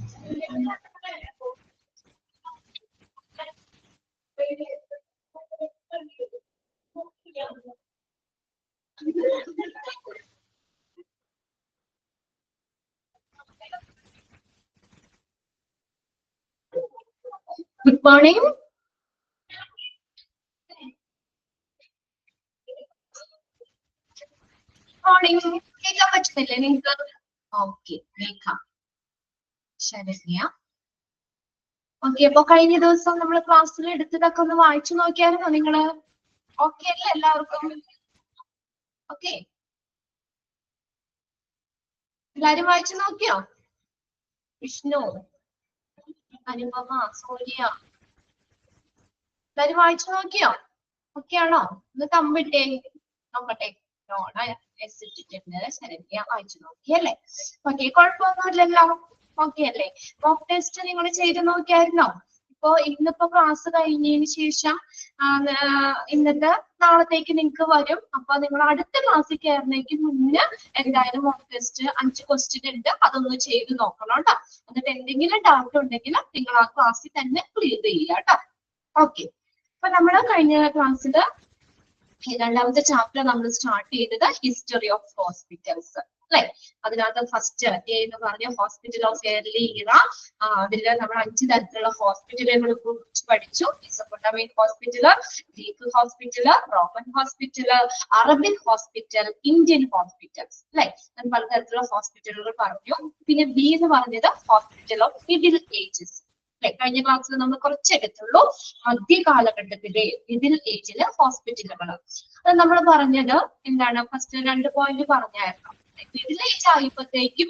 Good morning. Morning. കേൾക്കാൻ പറ്റുന്നില്ലേ നിങ്ങൾക്ക്? ഓക്കെ, കേൾക്കാം. ശരണ്യ. ഓക്കെ, അപ്പൊ കഴിഞ്ഞ ദിവസം നമ്മൾ ക്ലാസ്സിൽ എടുത്തതൊക്കെ ഒന്ന് വായിച്ചു നോക്കിയായിരുന്നോ നിങ്ങള്? ഓക്കെ അല്ലേ എല്ലാവർക്കും? ഓക്കെ, എല്ലാരും വായിച്ചു നോക്കിയോ? വിഷ്ണു, അനുപമ, സൂര്യ, എല്ലാരും വായിച്ചു നോക്കിയോ? ഓക്കെ ആണോ? ഒന്ന് കമ്പിട്ടേ നോക്കട്ടെ. ഇട്ടിട്ടുണ്ട്. ശരണ്യ വായിച്ചു നോക്കി അല്ലേ? ഓക്കെ, കുഴപ്പമൊന്നുമില്ലല്ലോ. ഓക്കെ അല്ലേ? മോക്ക് ടെസ്റ്റ് നിങ്ങൾ ചെയ്ത് നോക്കിയായിരുന്നോ? ഇപ്പോ ഇന്നിപ്പോ ക്ലാസ് കഴിഞ്ഞതിന് ശേഷം ഇന്നത്തെ നാളത്തേക്ക് നിങ്ങൾക്ക് വരും. അപ്പൊ നിങ്ങൾ അടുത്ത ക്ലാസ്സിൽ കയറുന്നതിന് മുന്നേ എന്തായാലും മോക്ക് ടെസ്റ്റ് 5 ക്വസ്റ്റ്യൻ ഉണ്ട്, അതൊന്ന് ചെയ്ത് നോക്കണം കേട്ടോ. എന്നിട്ട് എന്തെങ്കിലും ഡൗട്ട് ഉണ്ടെങ്കിൽ നിങ്ങൾ ആ ക്ലാസ്സിൽ തന്നെ ക്ലിയർ ചെയ്യുക കേട്ടോ. ഓക്കെ, അപ്പൊ നമ്മൾ കഴിഞ്ഞ ക്ലാസ്സിൽ രണ്ടാമത്തെ ചാപ്റ്റർ നമ്മൾ സ്റ്റാർട്ട് ചെയ്തത് ഹിസ്റ്ററി ഓഫ് ഹോസ്പിറ്റൽസ് അല്ലെ? അതിനകത്ത് ഫസ്റ്റ് എന്ന് പറഞ്ഞ ഹോസ്പിറ്റൽ ഓഫ് എയർലി ഇറ. അതിൽ നമ്മൾ 5 തരത്തിലുള്ള ഹോസ്പിറ്റലുകളെ കുറിച്ച് പഠിച്ചു. Mesopotamian hospital, Greek hospital, Roman hospital, Arabic hospital, Indian hospitals അല്ലെ? ഞാൻ പലതരത്തിലുള്ള ഹോസ്പിറ്റലുകൾ പറഞ്ഞു. പിന്നെ ബി എന്ന് പറഞ്ഞത് ഹോസ്പിറ്റൽ ഓഫ് മിഡിൽ ഏജസ്. കഴിഞ്ഞ ക്ലാസ്സിൽ നമ്മൾ കുറച്ചെടുത്തുള്ളൂ മധ്യ കാലഘട്ടത്തിലെ മിഡിൽ ഏജിലെ ഹോസ്പിറ്റലുകൾ. അത് നമ്മൾ പറഞ്ഞത് എന്താണ്? ഫസ്റ്റ് 2 പോയിന്റ് പറഞ്ഞായിരുന്നു. മിഡിൽ ഏജ് ആയപ്പോഴത്തേക്കും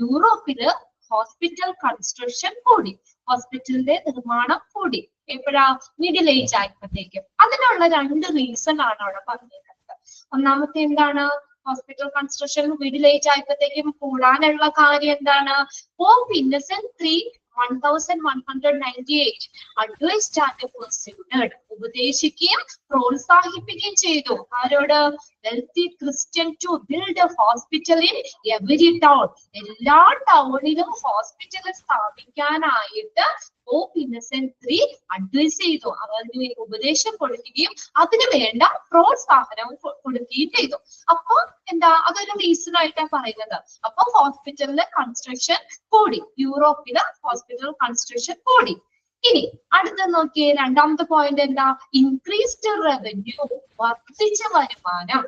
യൂറോപ്പില് ഹോസ്പിറ്റൽ കൺസ്ട്രക്ഷൻ കൂടി, ഹോസ്പിറ്റലിന്റെ നിർമ്മാണം കൂടി. എപ്പോഴാ? മിഡിൽ ഏജ് ആയപ്പോഴത്തേക്കും. അതിനുള്ള 2 റീസൺ ആണ് അവിടെ പറഞ്ഞിരുന്നത്. ഒന്നാമത്തെ എന്താണ്? ഹോസ്പിറ്റൽ കൺസ്ട്രക്ഷൻ മിഡിൽ ഏജ് ആയപ്പോഴത്തേക്കും കൂടാനുള്ള കാര്യം എന്താണ്? Pope innocent III 1198 advised and persuaded, ഉപദേശിക്കുകയും പ്രോത്സാഹിപ്പിക്കുകയും ചെയ്തു. ആരോട്? Wealthy christian to build a hospital in every town. എല്ലാ ടൗണിലും ഹോസ്പിറ്റൽ സ്ഥാപിക്കാനായിട്ട് പോപ്പ് ഇന്നസെന്റ് III അഡ്വൈസ് ചെയ്തു. അവന് ഉപദേശം കൊടുക്കുകയും അതിന് വേണ്ട പ്രോത്സാഹനം കൊടുക്കുകയും ചെയ്തു. അപ്പൊ എന്താ? അതൊരു റീസൺ ആയിട്ടാണ് പറയുന്നത്. അപ്പൊ ഹോസ്പിറ്റലിന്റെ കൺസ്ട്രക്ഷൻ കൂടി, യൂറോപ്പില് ഹോസ്പിറ്റൽ കൺസ്ട്രക്ഷൻ കൂടി. ഇനി അടുത്ത നോക്കിയേ, രണ്ടാമത്തെ പോയിന്റ് എന്താ? ഇൻക്രീസ്ഡ് റവന്യൂ, വർദ്ധിച്ച വരുമാനം.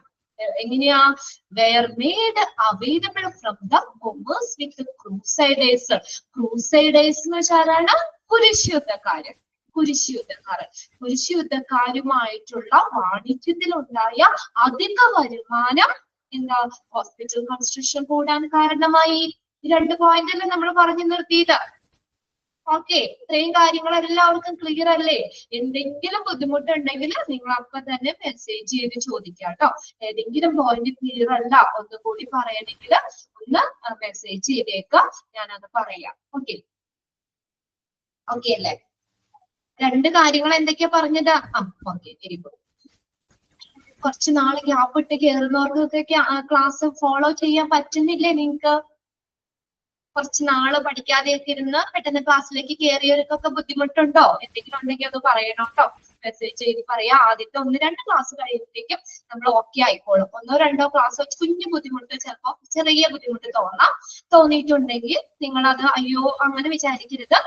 എങ്ങനെയാ? Were made available from the commerce with crusaders. Crusaders എന്ന് വെച്ചാലാണ് കുരിശുദ്ധക്കാര്. കുരിശുദ്ധക്കാരുമായിട്ടുള്ള വാണിജ്യത്തിലുണ്ടായ അധിക വരുമാനം എന്താ? ഹോസ്പിറ്റൽ കൺസ്ട്രക്ഷൻ കൂടാൻ കാരണമായി. 2 പോയിന്റല്ലേ നമ്മൾ പറഞ്ഞു നിർത്തിയത്. ഓക്കെ, ഇത്രയും കാര്യങ്ങൾ എല്ലാവർക്കും ക്ലിയർ അല്ലേ? എന്തെങ്കിലും ബുദ്ധിമുട്ടുണ്ടെങ്കിൽ നിങ്ങൾ അപ്പൊ തന്നെ മെസ്സേജ് ചെയ്ത് ചോദിക്കാം കേട്ടോ. ഏതെങ്കിലും പോയിന്റ് ക്ലിയർ അല്ല, ഒന്നുകൂടി പറയണമെങ്കിൽ ഒന്ന് മെസ്സേജ് ചെയ്തേക്കാം, ഞാനത് പറയാം. ഓക്കെ, ഓക്കെ അല്ലേ? 2 കാര്യങ്ങൾ എന്തൊക്കെയാ പറഞ്ഞത്? Okay, very good. കുറച്ച് നാൾ ഗ്യാപ്പ് ഇട്ട് കയറുന്നവർക്കൊക്കെ ക്ലാസ് ഫോളോ ചെയ്യാൻ പറ്റുന്നില്ലേ നിങ്ങൾക്ക്? കുറച്ച് നാള് പഠിക്കാതെയൊക്കെ ഇരുന്ന് പെട്ടെന്ന് ക്ലാസ്സിലേക്ക് കയറിയവർക്കൊക്കെ ബുദ്ധിമുട്ടുണ്ടോ? എന്തെങ്കിലും ഉണ്ടെങ്കിൽ അത് പറയണം കേട്ടോ. മെസ്സേജ് ചെയ്ത് പറയാം. ആദ്യത്തെ 1-2 ക്ലാസ് കഴിയുമ്പോഴേക്കും നമ്മൾ ഓക്കെ ആയിക്കോളും. 1-2 ക്ലാസ് വെച്ച് കുഞ്ഞു ബുദ്ധിമുട്ട്, ചിലപ്പോൾ ചെറിയ ബുദ്ധിമുട്ട് തോന്നിയിട്ടുണ്ടെങ്കിൽ നിങ്ങൾ അത് അയ്യോ അങ്ങനെ വിചാരിക്കരുത്.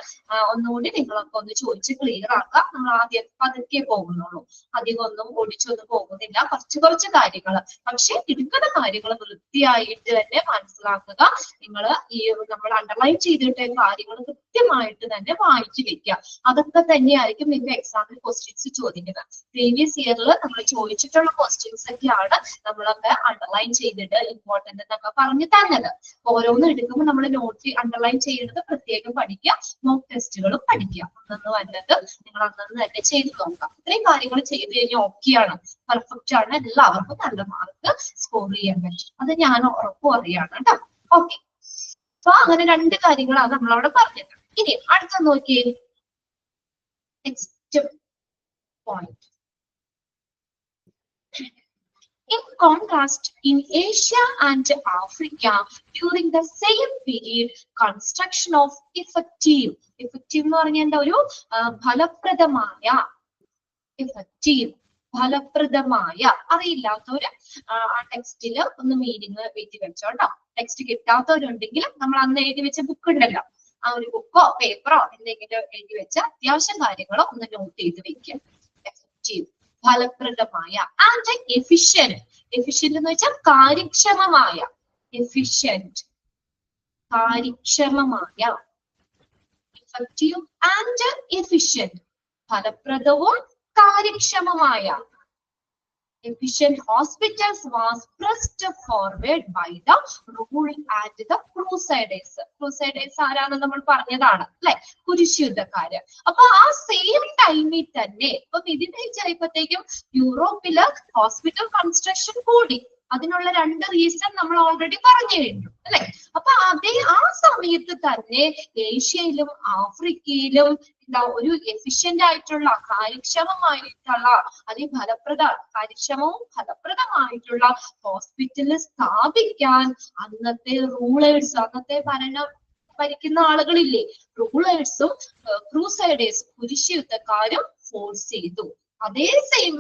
ഒന്നുകൂടി നിങ്ങളൊക്കെ ഒന്ന് ചോദിച്ച് ക്ലിയർ ആക്കുക. നമ്മൾ ആദ്യം പതുക്കെ പോകുന്നുള്ളൂ, അധികം ഒന്നും ഓടിച്ചൊന്നും പോകുന്നില്ല. കുറച്ച് കാര്യങ്ങൾ, പക്ഷെ എടുക്കുന്ന കാര്യങ്ങൾ വൃത്തിയായിട്ട് തന്നെ മനസ്സിലാക്കുക. നിങ്ങൾ ഈ നമ്മൾ അണ്ടർലൈൻ ചെയ്തിട്ട് കാര്യങ്ങൾ കൃത്യമായിട്ട് തന്നെ വായിച്ചു വെക്കുക. അതൊക്കെ തന്നെയായിരിക്കും നിങ്ങൾക്ക് എക്സാമിൽ ക്വസ്റ്റ്യൻസ് ചോദിക്കുന്നത്. പ്രീവിയസ് ഇയറിൽ നമ്മൾ ചോദിച്ചിട്ടുള്ള ക്വസ്റ്റ്യൻസ് ഒക്കെയാണ് നമ്മളൊക്കെ അണ്ടർലൈൻ ചെയ്തിട്ട് ഇമ്പോർട്ടന്റ് എന്നൊക്കെ പറഞ്ഞു തന്നത്. ഓരോന്നും എടുക്കുമ്പോൾ നമ്മൾ നോട്ട് അണ്ടർലൈൻ ചെയ്യുന്നത് പ്രത്യേകം പഠിക്കുക. മോക്ക് ടെസ്റ്റുകളും പഠിക്കുക. അന്നു വന്നത് നിങ്ങൾ അന്നു തന്നെ ചെയ്തു നോക്കാം. ഇത്രയും കാര്യങ്ങൾ ചെയ്ത് കഴിഞ്ഞാൽ ഓക്കെയാണ്, പെർഫെക്റ്റ് ആണ്, എല്ലാവർക്കും നല്ല മാർക്ക് സ്കോർ ചെയ്യാൻ പറ്റും. അത് ഞാൻ ഉറപ്പും അറിയാണ് കേട്ടോ. ഓക്കെ, അപ്പൊ അങ്ങനെ 2 കാര്യങ്ങളാണ് നമ്മളവിടെ പറഞ്ഞത്. ഇനി അടുത്ത നോക്കിയേ, next point. In contrast, in Asia and Africa, during the same period, construction of effective എന്ന് പറഞ്ഞാൽ എന്താ ഒരു ഫലപ്രദമായ effective ഫലപ്രദമായ അറിയില്ലാത്തവര് ആ ടെക്സ്റ്റില് ഒന്ന് മീനിങ് എഴുതി വെച്ചോട്ടോ. ടെക്സ്റ്റ് കിട്ടാത്തവരുണ്ടെങ്കിൽ നമ്മൾ അന്ന് എഴുതി വെച്ച ബുക്ക് ഉണ്ടല്ലോ, ആ ഒരു ബുക്കോ പേപ്പറോ എന്തെങ്കിലും എഴുതി വെച്ച അത്യാവശ്യം കാര്യങ്ങളോ ഒന്ന് നോട്ട് ചെയ്ത് വെക്കുക. എഫക്റ്റീവ് ഫലപ്രദമായ ആൻഡ് എഫിഷ്യന്റ്. എഫിഷ്യന്റ് എന്ന് വെച്ചാൽ കാര്യക്ഷമമായ. എഫിഷ്യന്റ് കാര്യക്ഷമമായ. എഫക്റ്റീവ് ആൻഡ് എഫിഷ്യന്റ് ഫലപ്രദവും കാര്യക്ഷമമായ. Efficient hospitals was pressed forward by the rule and the crusaders. Crusaders ആരാണെന്ന് നമ്മൾ പറഞ്ഞതാണ് അല്ലെ, കുരിശുയുദ്ധക്കാര്. അപ്പൊ ആ സെയിം ടൈമിൽ തന്നെ ഇപ്പൊ മിഡിൽ യൂറോപ്പില് ഹോസ്പിറ്റൽ കൺസ്ട്രക്ഷൻ കൂടി. അതിനുള്ള രണ്ട് റീസൺ നമ്മൾ ഓൾറെഡി പറഞ്ഞു കഴിഞ്ഞു അല്ലെ. അപ്പൊ അതേ ആ സമയത്ത് തന്നെ ഏഷ്യയിലും ആഫ്രിക്കയിലും ഒരു എഫിഷ്യന്റ് ആയിട്ടുള്ള കാര്യക്ഷമമായിട്ടുള്ള കാര്യക്ഷമവും ഫലപ്രദമായിട്ടുള്ള ഹോസ്പിറ്റൽ സ്ഥാപിക്കാൻ അന്നത്തെ റൂളേഴ്സ്, അന്നത്തെ ഭരിക്കുന്ന ആളുകളില്ലേ, റൂളേഴ്സും ക്രൂസൈഡേഴ്സും കുരിശുയുദ്ധക്കാരും ഫോഴ്സ് ചെയ്തു. അതേ സെയിം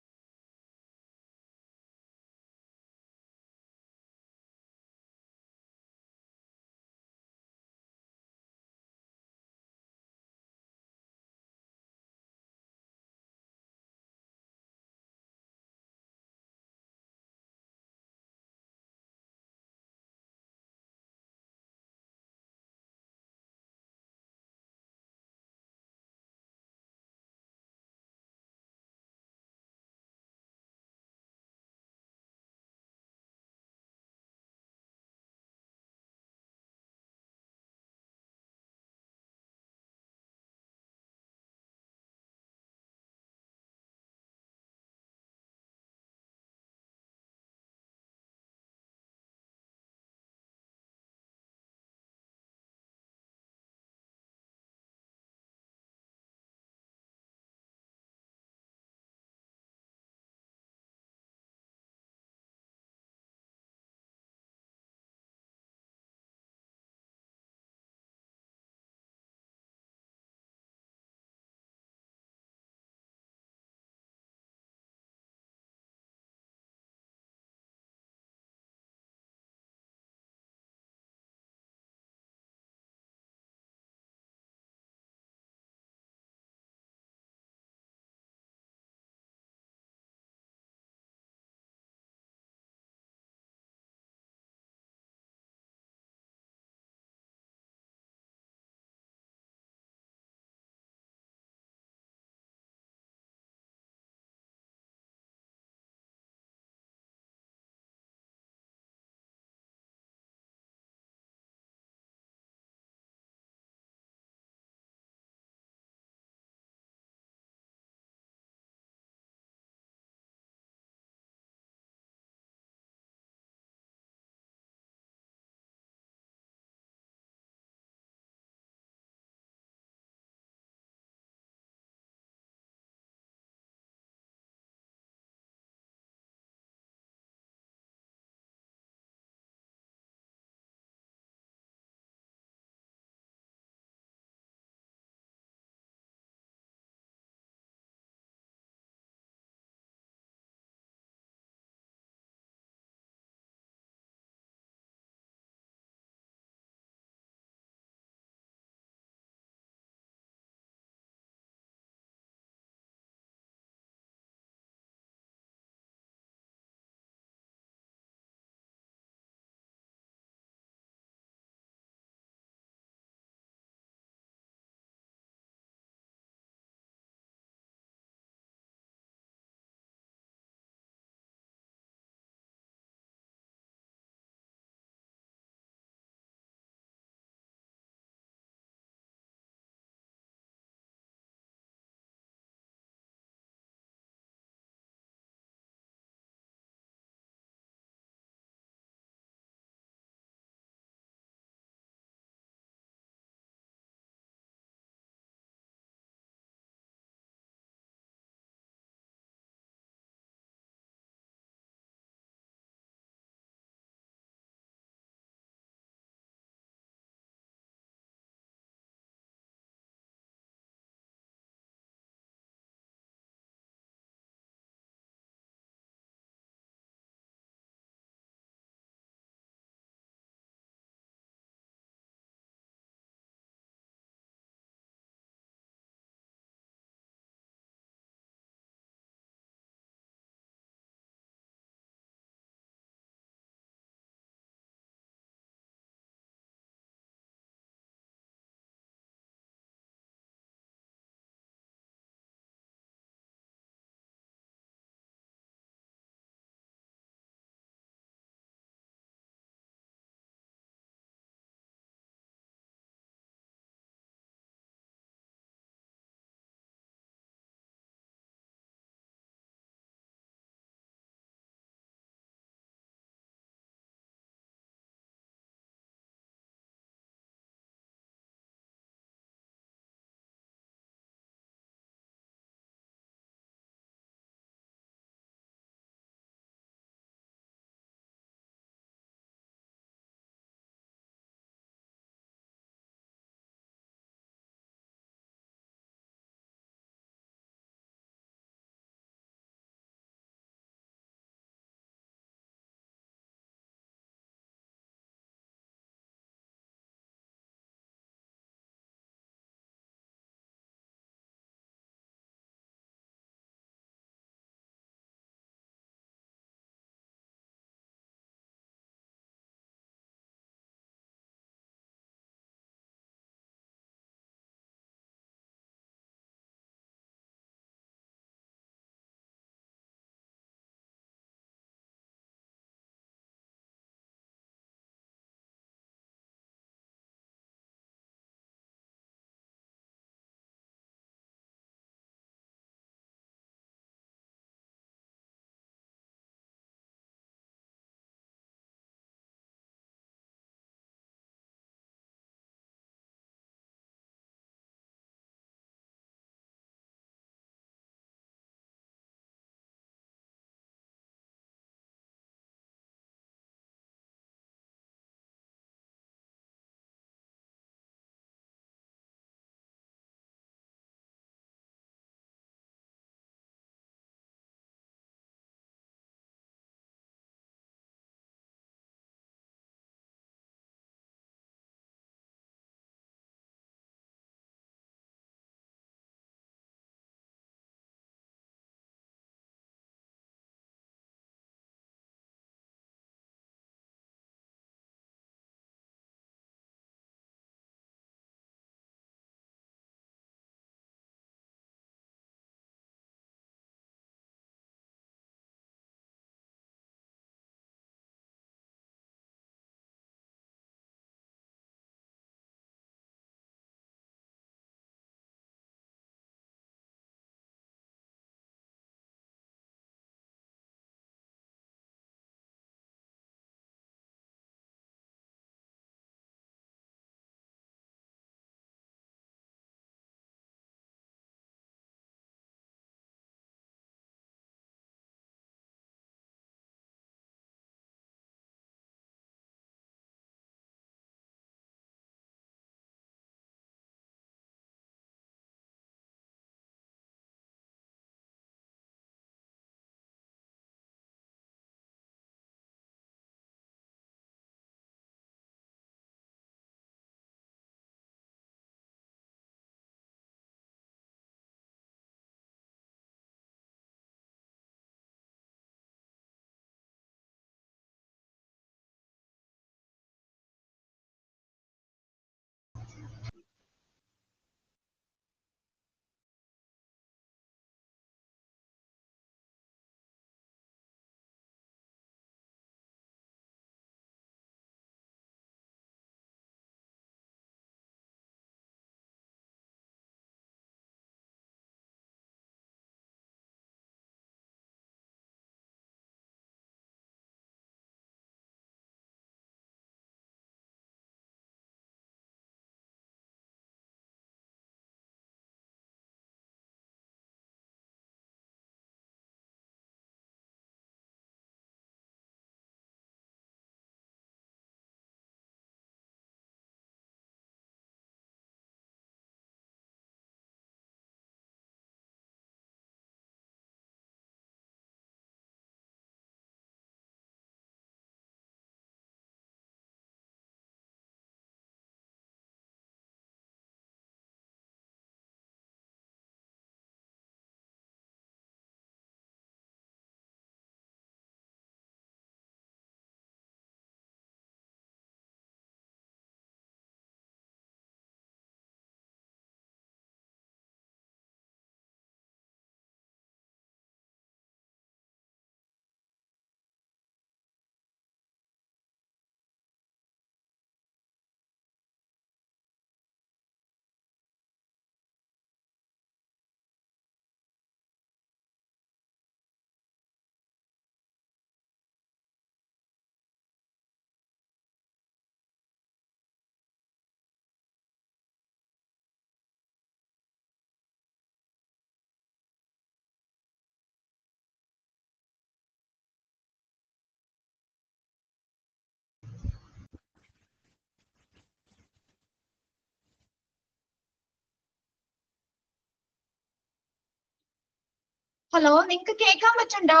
ഹലോ, നിങ്ങക്ക് കേൾക്കാൻ പറ്റുണ്ടോ?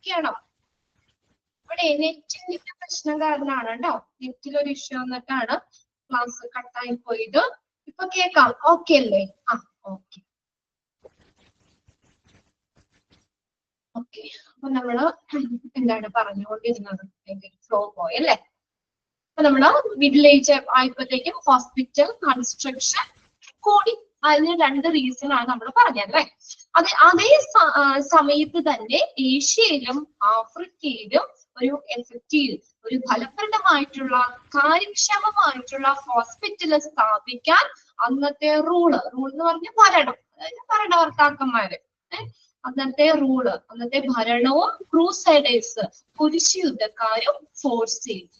കേണോ? ഇവിടെ നെറ്റിന്റെ പ്രശ്നം കാരണമാണ് കേട്ടോ. നെറ്റിലൊരു ഇഷ്യൂ വന്നിട്ടാണ് ക്ലാസ് കട്ടായി പോയത്. ഇപ്പൊ കേൾക്കാം, ഓക്കെ അല്ലേ? ആ, ഓക്കെ ഓക്കെ. അപ്പൊ നമ്മള് എന്താണ് പറഞ്ഞുകൊണ്ടിരുന്നത്? ഫ്ലോ പോയല്ലേ? അപ്പൊ നമ്മള് മിഡിൽ ഏജ് ആയപ്പോഴത്തേക്കും ഹോസ്പിറ്റൽ കൺസ്ട്രക്ഷൻ കൂടി. അതിന് 2 റീസൺ ആണ് നമ്മൾ പറഞ്ഞല്ലേ. അതേ സമയത്ത് തന്നെ ഏഷ്യയിലും ആഫ്രിക്കയിലും ഒരു എഫക്റ്റീവ്, ഒരു ഫലപ്രദമായിട്ടുള്ള കാര്യക്ഷമമായിട്ടുള്ള ഹോസ്പിറ്റൽ സ്ഥാപിക്കാൻ അന്നത്തെ റൂള് എന്ന് പറഞ്ഞ ഭരണം, അതായത് ഭരണകർത്താക്കന്മാര്, അന്നത്തെ ഭരണവും ക്രൂസൈഡേഴ്സ്, കുരിശ് യുദ്ധക്കാരും ഫോഴ്സ് ചെയ്തു.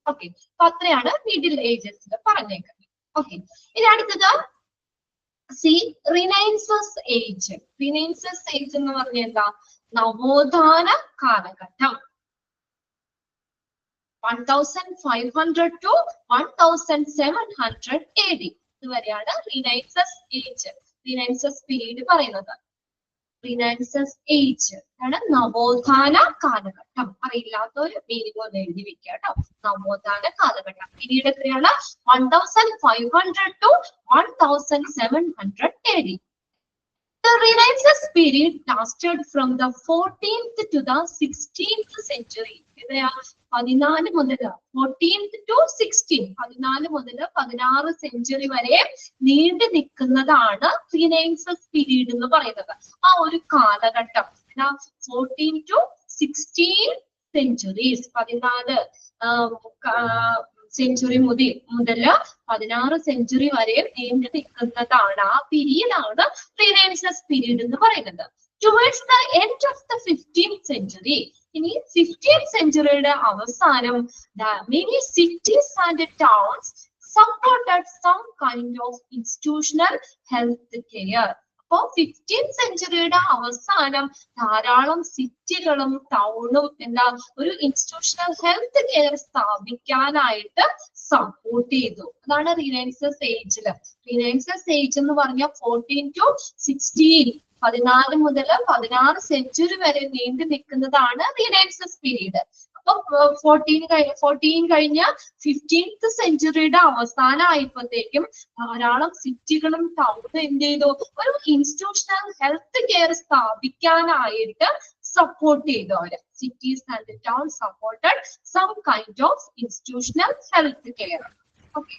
ഓക്കെ, അപ്പൊ അത്രയാണ് മിഡിൽ ഏജസിൽ പറഞ്ഞേക്കുന്നത്. ഓക്കെ, ഇനി അടുത്തത് റിനൈൻസസ് ഏജ്. റിനൈൻസസ് ഏജ് എന്ന് പറഞ്ഞ എന്താ? നവോത്ഥാന കാലഘട്ടം. 1500 to 1700 AD ഇതുവരെയാണ് റിനൈൻസസ് ഏജ്, റിനൈൻസസ് പീരീഡ് പറയുന്നത്. റിനൈൻസസ് ഏജ് ആണ് നവോത്ഥാന കാലഘട്ടം. അറിയില്ലാത്തവര് മീനിങ് ഒന്ന് എഴുതി വെക്കുക കേട്ടോ. നവോത്ഥാന കാലഘട്ടം പീരീഡ് എത്രയാണ്? 1500 to 1700 AD. The Renaissance period lasted from the 14th to the 16th century. 14 മുതൽ 16 സെഞ്ചുറി വരെ നീണ്ടു നിൽക്കുന്നതാണ് റിനൈൻസസ് പീരീഡ് എന്ന് പറയുന്നത്. ആ ഒരു കാലഘട്ടം 14 to 16 സെഞ്ചുറീസ്, 14 സെഞ്ചുറി മുതൽ 16 സെഞ്ചുറി വരെ നീണ്ടു നിൽക്കുന്നതാണ്, ആ പീരീഡാണ് റിനൈൻസസ് പീരീഡ് എന്ന് പറയുന്നത്. Towards the end of the 15th century, ഇനി 15th സെഞ്ചുറിയുടെ അവസാനം many cities and towns supported some kind of institutional health care. അപ്പോ 15th സെഞ്ചുറിയുടെ അവസാനം ധാരാളം സിറ്റികളും ടൗണും ഒരു ഇൻസ്റ്റിറ്റ്യൂഷണൽ ഹെൽത്ത് കെയർ സ്ഥാപിക്കാനായിട്ട് സപ്പോർട്ട് ചെയ്തു. അതാണ് റിനൈൻസസ് ഏജില്. റിനൈൻസസ് ഏജ് എന്ന് പറഞ്ഞ 14 to 16, 14 മുതൽ 16 സെഞ്ചുറി വരെ നീണ്ടു നിൽക്കുന്നതാണ് റിനൈൻസസ് പീരീഡ്. അപ്പൊ 14 കഴിഞ്ഞ 15th സെഞ്ചുറിയുടെ അവസാനം ആയപ്പോഴത്തേക്കും ധാരാളം സിറ്റികളും ടൗണും എന്ത് ചെയ്തു? ഒരു ഇൻസ്റ്റിറ്റ്യൂഷണൽ ഹെൽത്ത് കെയർ സ്ഥാപിക്കാനായിട്ട് സപ്പോർട്ട് ചെയ്തു അവര്. Cities and town supported some kind of institutional health care. Okay,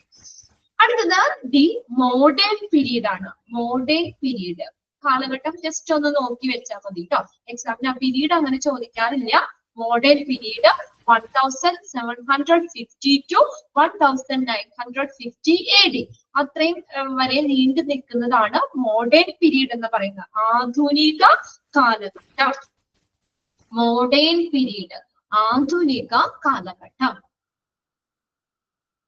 അടുത്തത് ദി മോഡേൺ പീരീഡ് ആണ്. മോഡേൺ പീരീഡ് കാലഘട്ടം ജസ്റ്റ് ഒന്ന് നോക്കി വെച്ചാൽ മതി കേട്ടോ. എക്സാമിന് ആ പീരീഡ് അങ്ങനെ ചോദിക്കാറില്ല. മോഡേൺ പീരീഡ് 1750 to 1950 AD അത്രയും വരെ നീണ്ടു നിൽക്കുന്നതാണ് മോഡേൺ പീരീഡ് എന്ന് പറയുന്നത്. ആധുനിക കാലഘട്ടം, മോഡേൺ പീരീഡ്, ആധുനിക കാലഘട്ടം.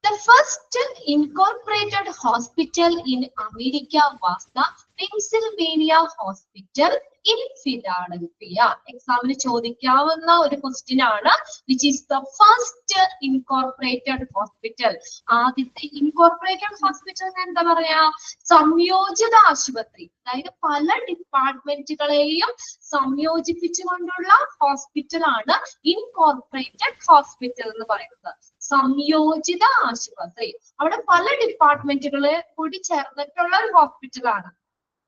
The first incorporated hospital in America was the Pennsylvania Hospital in Philadelphia. എക്സാമിന് ചോദിക്കാവുന്ന ഒരു ക്വസ്റ്റ്യൻ ആണ്. Which is the first incorporated hospital? ആദ്യത്തെ ഇൻകോർപ്പറേറ്റഡ് ഹോസ്പിറ്റൽ എന്താ പറയാ? സംയോജിത ആശുപത്രി. അതായത് പല ഡിപ്പാർട്ട്മെന്റുകളെയും സംയോജിപ്പിച്ചുകൊണ്ടുള്ള ഹോസ്പിറ്റൽ ആണ് ഇൻകോർപ്പറേറ്റഡ് ഹോസ്പിറ്റൽ എന്ന് പറയുന്നത്. സംയോജിത ആശുപത്രി, അവിടെ പല ഡിപ്പാർട്ട്മെന്റുകളെ കൂടി ചേർന്നിട്ടുള്ള ഒരു ഹോസ്പിറ്റലാണ്.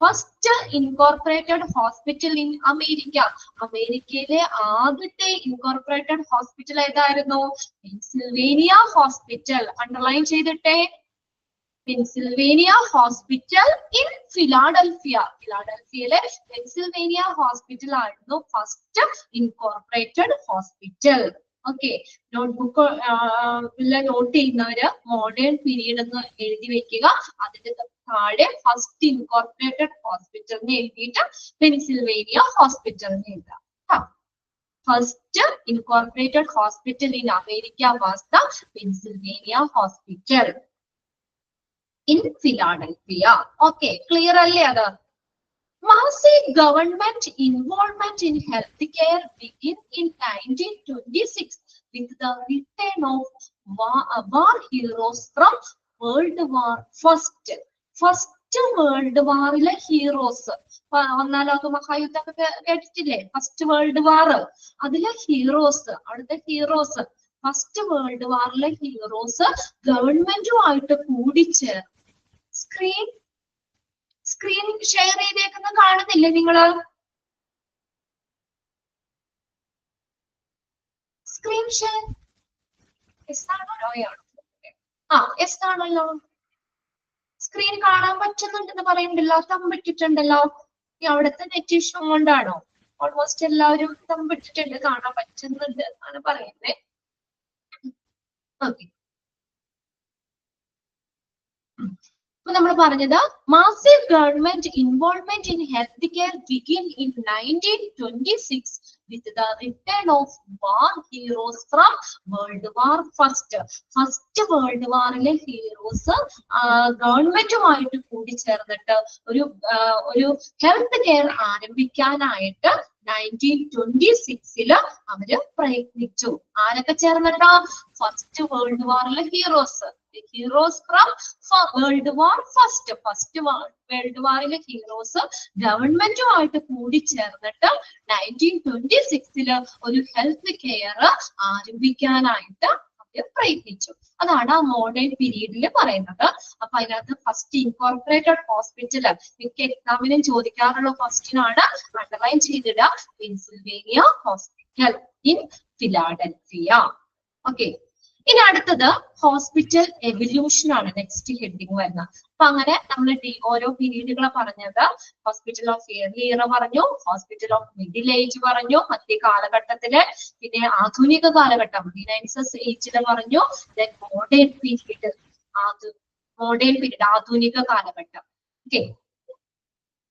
First incorporated hospital in America. അമേരിക്കയിലെ ആദ്യത്തെ ഇൻകോർപ്പറേറ്റഡ് ഹോസ്പിറ്റൽ ഏതായിരുന്നു? Pennsylvania hospital. അണ്ടർലൈൻ ചെയ്തിട്ടെ, പെൻസിൽവേനിയ ഹോസ്പിറ്റൽ ഇൻ ഫിലാഡൽഫിയ. ഫിലാഡൽഫിയയിലെ പെൻസിൽവേനിയ ഹോസ്പിറ്റൽ ആയിരുന്നു first incorporated hospital. Okay, notebook note ചെയ്യുന്നവര് മോഡേൺ പീരീഡ് എന്ന് എഴുതി വെക്കുക. അതിന്റെ താഴെ ഫസ്റ്റ് ഇൻകോർപ്പറേറ്റഡ് ഹോസ്പിറ്റലിന് എഴുതിയിട്ട് പെൻസിൽവേനിയ ഹോസ്പിറ്റലിന് എഴുതാം. First incorporated hospital in America was the Pennsylvania hospital in Philadelphia. Okay, clear അല്ലേ അത്? Massive government involvement in healthcare began in 1926 with the return of war heroes from World War I. First first world വാറിലെ heroes. ഒന്നാം ലോക മഹായുദ്ധമൊക്കെ കേട്ടിട്ടില്ലേ? First world war, അതിലെ heroes, അവിടുത്തെ heroes, first world വാറിലെ heroes ഗവൺമെന്റുമായിട്ട് കൂടിച്ചേർന്ന് സ്ക്രീൻ ഷെയർ ചെയ്തേക്കുന്ന കാണുന്നില്ലേ നിങ്ങള്? സ്ക്രീൻ ഷെയർ എസ് ആണോ നോ ആണോ? എസ് ആണല്ലോ. സ്ക്രീൻ കാണാൻ പറ്റുന്നുണ്ടെന്ന് പറയുന്നുണ്ടല്ലോ, തമ്പിട്ടിട്ടുണ്ടല്ലോ. ഈ അവിടുത്തെ നെറ്റ് ഇഷ്യൂ കൊണ്ടാണോ? ഓൾമോസ്റ്റ് എല്ലാവരും തമ്പിട്ടിട്ടുണ്ട്, കാണാൻ പറ്റുന്നുണ്ട് എന്നാണ് പറയുന്നത്. ഓക്കെ, ഇപ്പൊ നമ്മൾ പറഞ്ഞത് massive government involvement in health care begin in 1926 with the return of war heroes from World War First. First world വാറിലെ ഹീറോസ് ഗവൺമെന്റുമായിട്ട് കൂടി ചേർന്നിട്ട് ഒരു ഹെൽത്ത് കെയർ ആരംഭിക്കാനായിട്ട് 1926 അവര് പ്രയത്നിച്ചു. ആരൊക്കെ ചേർന്നിട്ടാ? ഫസ്റ്റ് വേൾഡ് വാറിലെ heroes, heroes from world war first. First world വാറിലെ ഹീറോസ് ഗവൺമെന്റുമായിട്ട് കൂടി ചേർന്നിട്ട് 1926 ഒരു ഹെൽത്ത് കെയർ ആരംഭിക്കാനായിട്ട് അവര് പ്രയത്നിച്ചു. അതാണ് ആ മോഡേൺ പീരീഡിൽ പറയുന്നത്. അപ്പൊ അതിനകത്ത് ഫസ്റ്റ് ഇൻകോർപ്പറേറ്റഡ് ഹോസ്പിറ്റൽ മിക്ക എക്സാമിനും ചോദിക്കാറുള്ള ക്വസ്റ്റ്യൻ ആണ്, അണ്ടർലൈൻ ചെയ്തിടുക, Pennsylvania hospital in Philadelphia. Okay, ഇനി അടുത്തത് ഹോസ്പിറ്റൽ എവല്യൂഷൻ ആണ് നെക്സ്റ്റ് ഹെഡിങ് വരുന്നത്. അപ്പൊ അങ്ങനെ നമ്മൾ ഓരോ പീരീഡുകൾ പറഞ്ഞത്, ഹോസ്പിറ്റൽ ഓഫ് ഇയർലി ഇയർ പറഞ്ഞു, ഹോസ്പിറ്റൽ ഓഫ് മിഡിൽ ഏജ് പറഞ്ഞു, മധ്യ കാലഘട്ടത്തില്, പിന്നെ ആധുനിക കാലഘട്ടം റിനൈസൻസ് ഏജില് പറഞ്ഞു, മോഡേൺ പീരീഡ്, ആധുനിക കാലഘട്ടം. ഓക്കെ,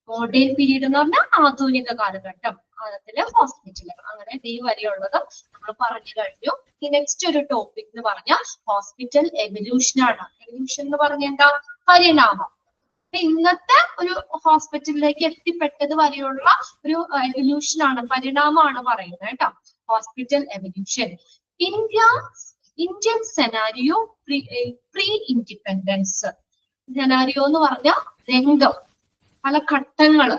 മോഡേൺ പീരീഡ് എന്ന് പറഞ്ഞാൽ ആധുനിക കാലഘട്ടം, അതിലെ ഹോസ്പിറ്റലുകൾ. അങ്ങനെ ഡി വരെയുള്ളത് നമ്മൾ പറഞ്ഞു കഴിഞ്ഞു. ഈ നെക്സ്റ്റ് ഒരു ടോപ്പിക് എന്ന് പറഞ്ഞാൽ ഹോസ്പിറ്റൽ എവല്യൂഷൻ ആണ്. എവല്യൂഷൻ എന്ന് പറഞ്ഞാൽ എന്താ? പരിണാമം. ഇന്നത്തെ ഒരു ഹോസ്പിറ്റലിലേക്ക് എത്തിപ്പെട്ടത് വരെയുള്ള ഒരു എവല്യൂഷൻ ആണ്, പരിണാമമാണ് പറയുന്നത് കേട്ടോ. Hospital evolution. Indian scenario pre independence. Scenario എന്ന് പറഞ്ഞാൽ രംഗം, പല ഘട്ടങ്ങള്.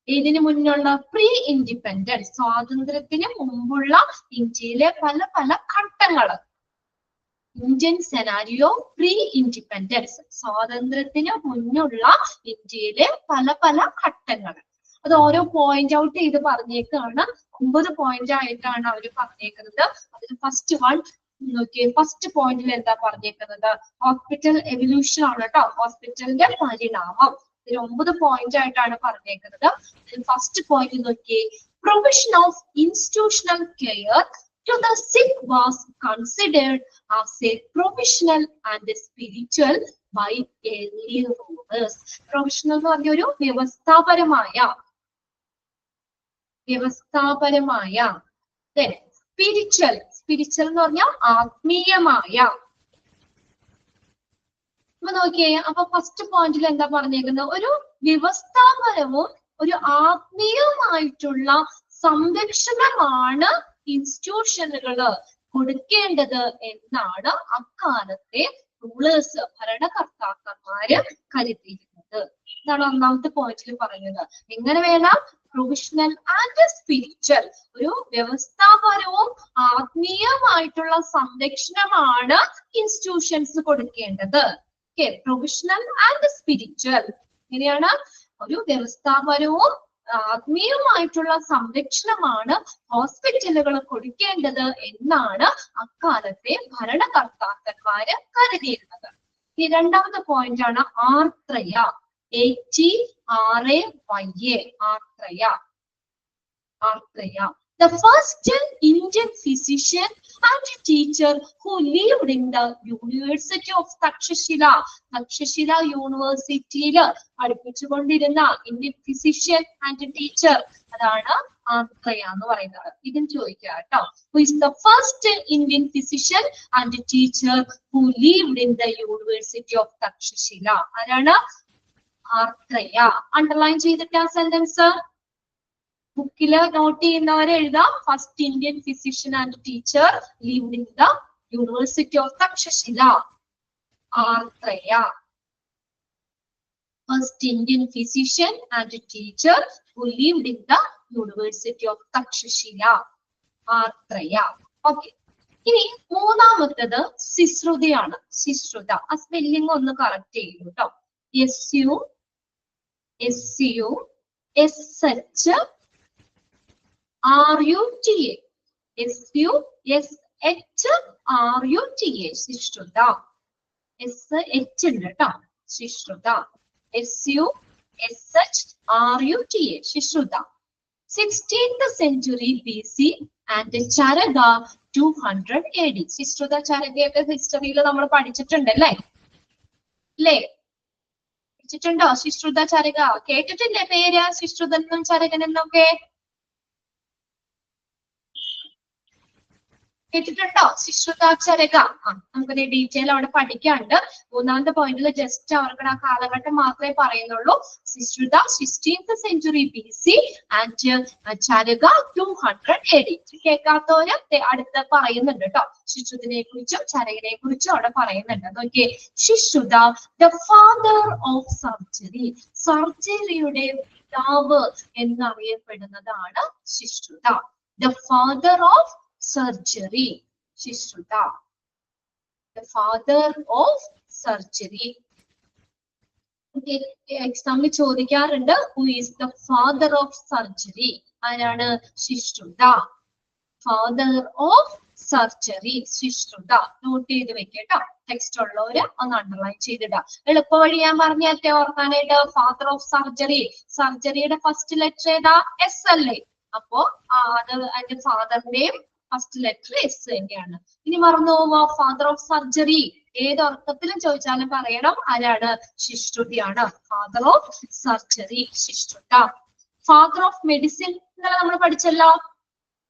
ഇതിനു മുന്നുള്ള പ്രീ ഇൻഡിപെൻഡൻസ്, സ്വാതന്ത്ര്യത്തിന് മുമ്പുള്ള ഇന്ത്യയിലെ പല പല ഘട്ടങ്ങള്. ഇന്ത്യൻ സെനാരിയോ പ്രീ ഇൻഡിപെൻഡൻസ്, സ്വാതന്ത്ര്യത്തിന് മുന്നുള്ള ഇന്ത്യയിലെ പല പല ഘട്ടങ്ങൾ. അത് ഓരോ പോയിന്റ് ഔട്ട് ചെയ്ത് പറഞ്ഞേക്കാണ്. 9 പോയിന്റ് ആയിട്ടാണ് അവർ പറഞ്ഞേക്കുന്നത്. അതിൽ ഫസ്റ്റ് വൺ നോക്കിയേ, ഫസ്റ്റ് പോയിന്റിൽ എന്താ പറഞ്ഞേക്കുന്നത്? ഹോസ്പിറ്റൽ എവല്യൂഷൻ ആണ് കേട്ടോ, ഹോസ്പിറ്റലിന്റെ പരിണാമം. 9 പോയിന്റ് ആയിട്ടാണ് പറഞ്ഞേക്കുന്നത്. ഫസ്റ്റ് പോയിന്റ് നോക്കിയേ, provision of institutional care to the sick was considered as a provisional and spiritual by early rulers. Provisional എന്ന് പറഞ്ഞ ഒരു വ്യവസ്ഥാപരമായ സ്പിരിച്വൽ എന്ന് പറഞ്ഞാൽ ആത്മീയമായ. അപ്പൊ നോക്കിയേ, അപ്പൊ ഫസ്റ്റ് പോയിന്റിൽ എന്താ പറഞ്ഞേക്കുന്നത്? ഒരു വ്യവസ്ഥാപരവും ഒരു ആത്മീയമായിട്ടുള്ള സംരക്ഷണമാണ് ഇൻസ്റ്റിറ്റ്യൂഷനുകള് കൊടുക്കേണ്ടത് എന്നാണ് അക്കാലത്തെ റൂളേഴ്സ്, ഭരണകർത്താക്കന്മാര് കരുതിയിരുന്നത്. ഇതാണ് ഒന്നാമത്തെ പോയിന്റിൽ പറയുന്നത്. എങ്ങനെ വേണം? പ്രൊവിഷണൽ ആൻഡ് സ്പിരിച്വൽ, ഒരു വ്യവസ്ഥാപരവും ആത്മീയമായിട്ടുള്ള സംരക്ഷണമാണ് ഇൻസ്റ്റിറ്റ്യൂഷൻസ് കൊടുക്കേണ്ടത്. Okay, provisional and spiritual. എങ്ങനെയാണ്? ഒരു വ്യവസ്ഥാപരവും ആത്മീയമായിട്ടുള്ള സംരക്ഷണമാണ് ഹോസ്പിറ്റലുകൾ കൊടുക്കേണ്ടത് എന്നാണ് അക്കാലത്തെ ഭരണകർത്താക്കന്മാര് കരുതിയിരുന്നത്. ഈ രണ്ടാമത്തെ പോയിന്റ് ആണ് ആർത്രയ. ആർത്രയ. The first Indian physician and teacher who lived in the University of Takshashila. Takshashila യൂണിവേഴ്സിറ്റിയിൽ പഠിപ്പിച്ചുകൊണ്ടിരുന്ന ഇന്ത്യൻ ഫിസിഷ്യൻ ആൻഡ് ടീച്ചർ, അതാണ് ആർത്രയ എന്ന് പറയുന്നത്. ഇതിന് ചോദിക്കാം കേട്ടോ. Who is the first Indian physician and teacher who lived in the University of Takshashila? ആരാണ്? ആർത്രയ. Underline ചെയ്തിട്ട് ആ സെന്റൻസ് ബുക്കില് നോട്ട് ചെയ്യുന്നവരെ എഴുതാം. First Indian physician and teacher lived in the university of Takshashila, Atreya. first Indian physician and teacher who lived in the University of Takshashila. Atreya. Okay, ഇനി മൂന്നാമത്തത് ശുശ്രുതയാണ്. ശുശ്രുത, ആ spelling ഒന്ന് കറക്റ്റ് ചെയ്യൂ കേട്ടോ. SUSHRUTA. SUSHRUTA ശുശ്രുത. SH ഉണ്ട് കേട്ടോ, Sushruta. SUSHRUTA Sushruta. 16th century BC and Charaka 200 AD. Sushruta ചരകയൊക്കെ ഹിസ്റ്ററിയിൽ നമ്മൾ പഠിച്ചിട്ടുണ്ട് അല്ലേ? പഠിച്ചിട്ടുണ്ടോ? ശുശ്രുത ചരക കേട്ടിട്ടില്ലേ പേര്? ശുശ്രുതനും ചരകനെന്നൊക്കെ കേട്ടിട്ടുണ്ടോ? ശുശ്രുതാചരക. നമുക്കത് ഡീറ്റെയിൽ അവിടെ പഠിക്കാനുണ്ട്. മൂന്നാമത്തെ പോയിന്റിൽ ജസ്റ്റ് അവർക്ക് ആ കാലഘട്ടം മാത്രമേ പറയുന്നുള്ളൂ. Sushruta 16th century BC and Charaka 200 AD. കേൾക്കാത്തവര് അടുത്ത് പറയുന്നുണ്ട് കേട്ടോ. ശുശ്രുതനെ കുറിച്ചും ചരകനെ കുറിച്ചും അവിടെ പറയുന്നുണ്ട്. നോക്കിയേ, Sushruta the father of surgery. സർജറിയുടെ പിതാവ് എന്നറിയപ്പെടുന്നതാണ് Sushruta. The father of surgery, Sushruta. The father of surgery. എക്സാമിൽ ചോദിക്കാറുണ്ട്, who is the father of surgery? ആരാണ്? Sushruta. Father of surgery, Sushruta. Note ചെയ്ത് വെക്കട്ടോ. ടെക്സ്റ്റ് ഉള്ളവര് ഒന്ന് അണ്ടർലൈൻ ചെയ്തിടാം. എളുപ്പ വഴി ഞാൻ പറഞ്ഞാൽ ഓർക്കാനായിട്ട്. ഫാദർ ഓഫ് സർജറി, സർജറിയുടെ ഫസ്റ്റ് ലെറ്റർ ഏതാ? S അല്ലേ? അപ്പോ അത് അതിന്റെ ഫാദറിന്റെയും ഫസ്റ്റ് ലെറ്റർ S തന്നെയാണ്. ഇനി മറന്നു പോവോ? ഫാദർ ഓഫ് സർജറി ഏത് അർത്ഥത്തിലും ചോദിച്ചാലും പറയണം ആരാണ്? ശുശ്രുതയാണ്. Father of surgery Sushruta. Father of medicine ഇന്നലെ നമ്മൾ പഠിച്ചല്ലോ.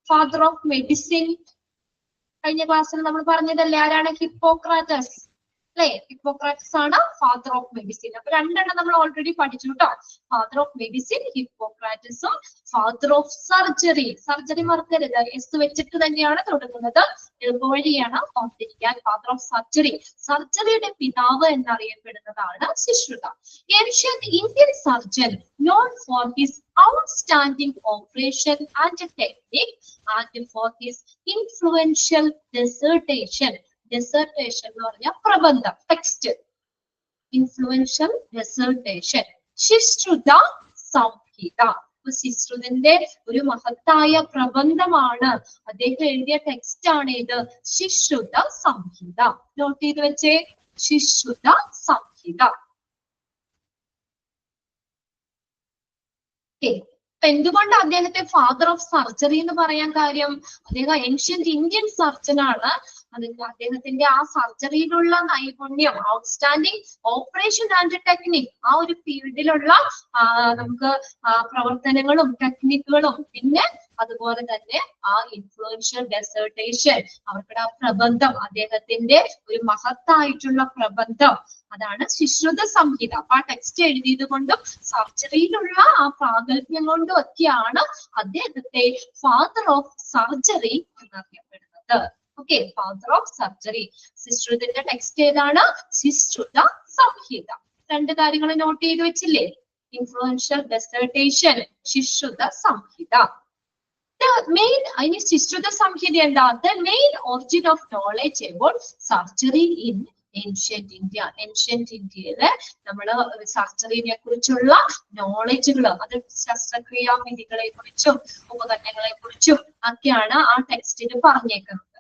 ഫാദർ ഓഫ് മെഡിസിൻ കഴിഞ്ഞ ക്ലാസ്സിൽ നമ്മൾ പറഞ്ഞതല്ലേ? ആരാണ്? ഹിപ്പോക്രാറ്റസ് അല്ലെ? ഹിപ്പോക്രാറ്റസ് ആണ് ഫാദർ ഓഫ് മെഡിസിൻ. അപ്പൊ രണ്ടെണ്ണം നമ്മൾ ഓൾറെഡി പഠിച്ചു കേട്ടോ. ഫാദർ ഓഫ് മെഡിസിൻ ഹിപ്പോക്രാറ്റസും ഫാദർ ഓഫ് സർജറി. സർജറി മറക്കരുത്, S വെച്ചിട്ട് തന്നെയാണ് തുടങ്ങുന്നത്. എളുപ്പവഴിയാണ് ഓർത്തിരിക്കാൻ. ഫാദർ ഓഫ് സർജറി, സർജറിയുടെ പിതാവ് എന്നറിയപ്പെടുന്നതാണ് Sushruta. Ancient Indian surgeon known for his outstanding operation and technique and for his influential dissertation. Dissertation എന്ന് പറഞ്ഞാൽ പ്രബന്ധം, text. Influential dissertation. Sushruta Samhita. ശുശ്രുതന്റെ ഒരു മഹത്തായ പ്രബന്ധമാണ്, അദ്ദേഹം എഴുതിയ ടെക്സ്റ്റ് ആണ് ഇത്, ശുശ്രുത സംഹിത. നോട്ട് ചെയ്ത് വെച്ചേ, ശുശ്രുത സംഹിത. എന്തുകൊണ്ട് അദ്ദേഹത്തെ ഫാദർ ഓഫ് സർജറി എന്ന് പറയാൻ കാര്യം? അദ്ദേഹം ഏൻഷ്യന്റ് ഇന്ത്യൻ സർജൻ ആണ്. അദ്ദേഹത്തിന്റെ ആ സർജറിയിലുള്ള നൈപുണ്യം, ഔട്ട്സ്റ്റാൻഡിങ് ഓപ്പറേഷൻ ആൻഡ് ടെക്നിക്, ആ ഒരു ഫീൽഡിലുള്ള നമുക്ക് പ്രവർത്തനങ്ങളും ടെക്നിക്കുകളും, പിന്നെ അതുപോലെ തന്നെ ആ ഇൻഫ്ലുവൻഷ്യൽ ഡെസർട്ടേഷൻ, അവരുടെ ആ പ്രബന്ധം, അദ്ദേഹത്തിന്റെ ഒരു മഹത്തായിട്ടുള്ള പ്രബന്ധം, അതാണ് ശുശ്രുത സംഹിത. അപ്പൊ ആ ടെക്സ്റ്റ് എഴുതിയത് കൊണ്ടും സർജറിയിലുള്ള ആ പ്രാഗൽഭ്യം കൊണ്ടും ഒക്കെയാണ് അദ്ദേഹത്തെ ഫാദർ ഓഫ് സർജറി എന്നറിയപ്പെടുന്നത്. Okay, father of surgery. ശുശ്രുതന്റെ ടെക്സ്റ്റ് ഏതാണ്? ശുശ്രുത സംഹിത. രണ്ട് കാര്യങ്ങൾ നോട്ട് ചെയ്ത് വെച്ചില്ലേ? Influential dissertation, Sushruta Samhita. ഇനി ശുശ്രുത സംഹിത എന്താ? The main origin of knowledge about surgery in ancient India. Ancient ഇന്ത്യയില് നമ്മള് സർജറിനെ കുറിച്ചുള്ള നോളജുകൾ, അത് ശസ്ത്രക്രിയാ വിധികളെ കുറിച്ചും ഉപകരണങ്ങളെ കുറിച്ചും ഒക്കെയാണ് ആ ടെക്സ്റ്റിൽ പറഞ്ഞേക്കുന്നത്.